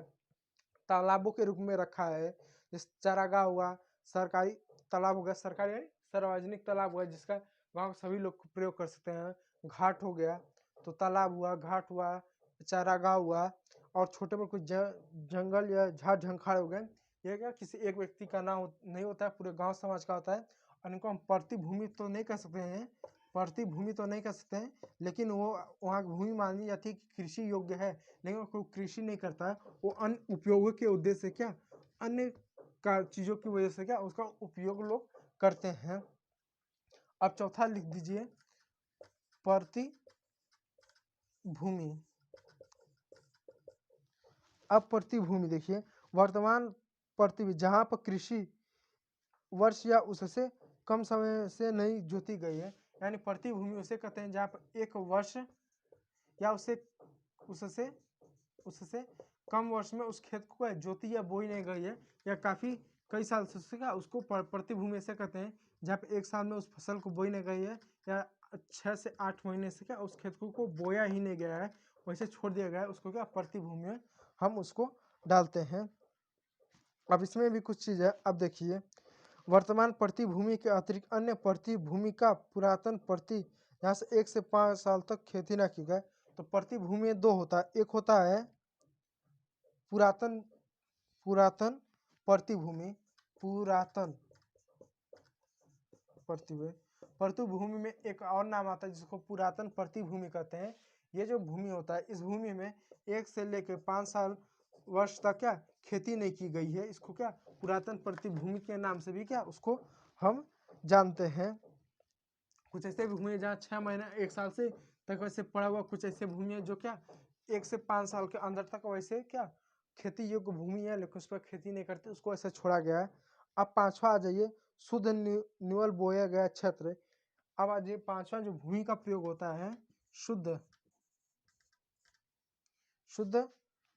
तालाबों के रूप में रखा है। जैसे चारागाह हुआ, सरकारी तालाब हो गया, सरकारी यानी सार्वजनिक तालाब हुआ जिसका गांव के सभी लोग प्रयोग कर सकते हैं। घाट हो गया, तो तालाब हुआ, घाट हुआ, चारागाह हुआ, और छोटे पर कुछ जंगल या झाड़ झंखाड़ हो गए। यह क्या किसी एक व्यक्ति का नहीं होता है, पूरे गांव समाज का होता है। और इनको हम प्रतिभूमि तो नहीं कर सकते हैं, प्रतिभूमि तो नहीं कर सकते हैं, लेकिन वो वहाँ की भूमि मानी जाती है कि कृषि योग्य है, लेकिन वो कृषि नहीं करता है, वो अन्य उपयोगों के उद्देश्य से क्या अन्य का चीजों की वजह से क्या उसका उपयोग लोग करते हैं। अब चौथा लिख दीजिए प्रतिभूमि। अब प्रतिभूमि देखिए, वर्तमान पृथ्वी जहाँ पर कृषि वर्ष या उससे कम समय से नहीं जोती गई है, यानी प्रतिभूमि उसे कहते हैं जहाँ पर एक वर्ष या उससे उससे कम वर्ष में उस खेत को जोती या बोई नहीं गई है, या काफी कई साल से क्या उसको प्रतिभूमि से कहते हैं जहाँ पे एक साल में उस फसल को बोई नहीं गई है, या 6 से 8 महीने से क्या उस खेत को बोया ही नहीं गया है, वैसे छोड़ दिया गया है, उसको क्या प्रतिभूमि में हम उसको डालते हैं। अब इसमें भी कुछ चीज़ है। अब देखिए, वर्तमान प्रतिभूमि के अतिरिक्त अन्य प्रतिभूमि का पुरातन प्रति यहाँ से 1 से 5 साल तक खेती ना की गए, तो प्रतिभूमि 2 होता है। एक होता है पुरातन पुरातन प्रतिभूमि, पुरातन प्रतिभूमि, प्रतिभूमि में एक और नाम आता है जिसको पुरातन प्रतिभूमि कहते हैं। ये जो भूमि होता है, इस भूमि में 1 से लेकर 5 साल वर्ष तक क्या खेती नहीं की गई है, इसको क्या पुरातन प्रतिभूमि के नाम से भी क्या उसको हम जानते हैं। कुछ ऐसे भूमि है जहाँ 6 महीने 1 साल से तक वैसे पड़ा हुआ, कुछ ऐसे भूमि है जो क्या 1 से 5 साल के अंदर तक वैसे क्या खेती योग्य भूमि है, लेकिन उस पर खेती नहीं करते, उसको ऐसे छोड़ा गया है। अब 5वां आ जाइए, शुद्ध न्यूअल बोया गया क्षेत्र। अब आज ये पांचवा जो भूमि का प्रयोग होता है, शुद्ध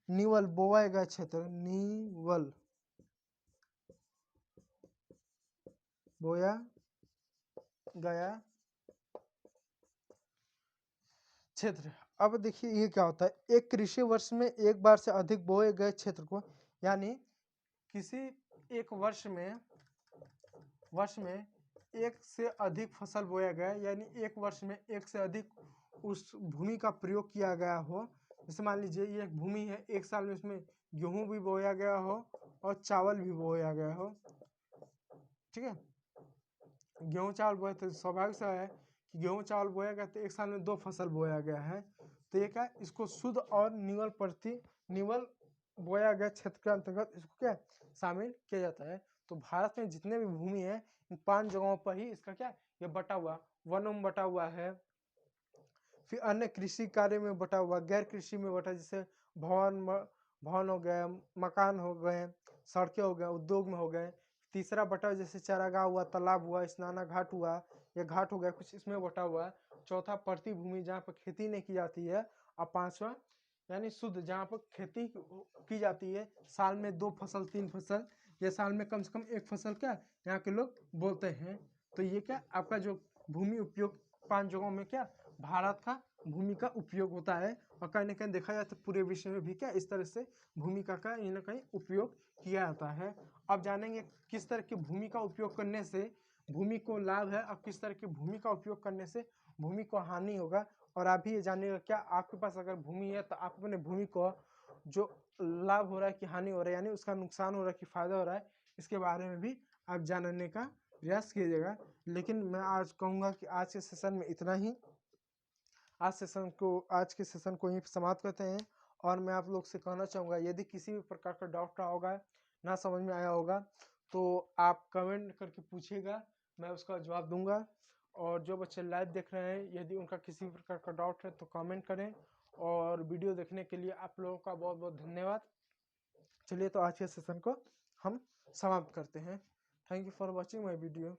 निवल बोया गया क्षेत्र, निवल बोया गया क्षेत्र। अब देखिए ये क्या होता है, एक कृषि वर्ष में एक बार से अधिक बोए गए क्षेत्र को, यानी किसी एक वर्ष में एक से अधिक फसल बोया गया, यानी एक वर्ष में एक से अधिक उस भूमि का प्रयोग किया गया हो। जैसे मान लीजिए ये एक भूमि है, एक साल में इसमें गेहूं भी बोया गया हो और चावल भी बोया गया हो, ठीक है। गेहूं चावल बोया तो स्वाभाविक सा है कि गेहूं चावल बोया गया तो एक साल में 2 फसल बोया गया है, तो ये क्या, इसको शुद्ध और निवल बोया गया क्षेत्र के अंतर्गत इसको क्या शामिल किया जाता है। तो भारत में जितने भी भूमि है इन 5 जगहों पर ही इसका क्या ये बटा हुआ, वनों में बटा हुआ है, फिर अन्य कृषि कार्य में बटा हुआ, गैर कृषि में बटा, जैसे भवन हो गए, मकान हो गए, सड़कें हो गए, उद्योग में हो गए। तीसरा बटा जैसे चारागाह हुआ, तालाब हुआ, स्नाना घाट हुआ, या घाट हो गया कुछ, इसमें बटा हुआ। चौथा प्रति भूमि जहाँ पर खेती नहीं की जाती है, और पांचवा यानी शुद्ध जहाँ पर खेती की जाती है, साल में 2 फसल 3 फसल, या साल में कम से कम 1 फसल क्या यहाँ के लोग बोलते हैं। तो ये क्या आपका जो भूमि उपयोग 5 जगहों में क्या भारत का भूमि का उपयोग होता है। और कहीं ना कहीं देखा जाए तो पूरे विश्व में भी क्या इस तरह से भूमि का कहीं ना कहीं उपयोग किया जाता है। अब जानेंगे किस तरह की भूमि का उपयोग करने से भूमि को लाभ है और किस तरह की भूमि का उपयोग करने से भूमि को हानि होगा। और आप भी ये जानिएगा क्या आपके पास अगर भूमि है तो आप अपने भूमि को जो लाभ हो रहा है कि हानि हो रहा है, यानी उसका नुकसान हो रहा है कि फायदा हो रहा है, इसके बारे में भी आप जानने का प्रयास कीजिएगा। लेकिन मैं आज कहूँगा कि आज के सेशन में इतना ही। आज के सेशन को यहीं समाप्त करते हैं। और मैं आप लोग से कहना चाहूँगा यदि किसी भी प्रकार का डाउट रहा होगा, ना समझ में आया होगा, तो आप कमेंट करके पूछिएगा, मैं उसका जवाब दूंगा। और जो बच्चे लाइव देख रहे हैं यदि उनका किसी भी प्रकार का डाउट है तो कमेंट करें। और वीडियो देखने के लिए आप लोगों का बहुत बहुत धन्यवाद। चलिए तो आज के सेशन को हम समाप्त करते हैं। Thank you for watching my video.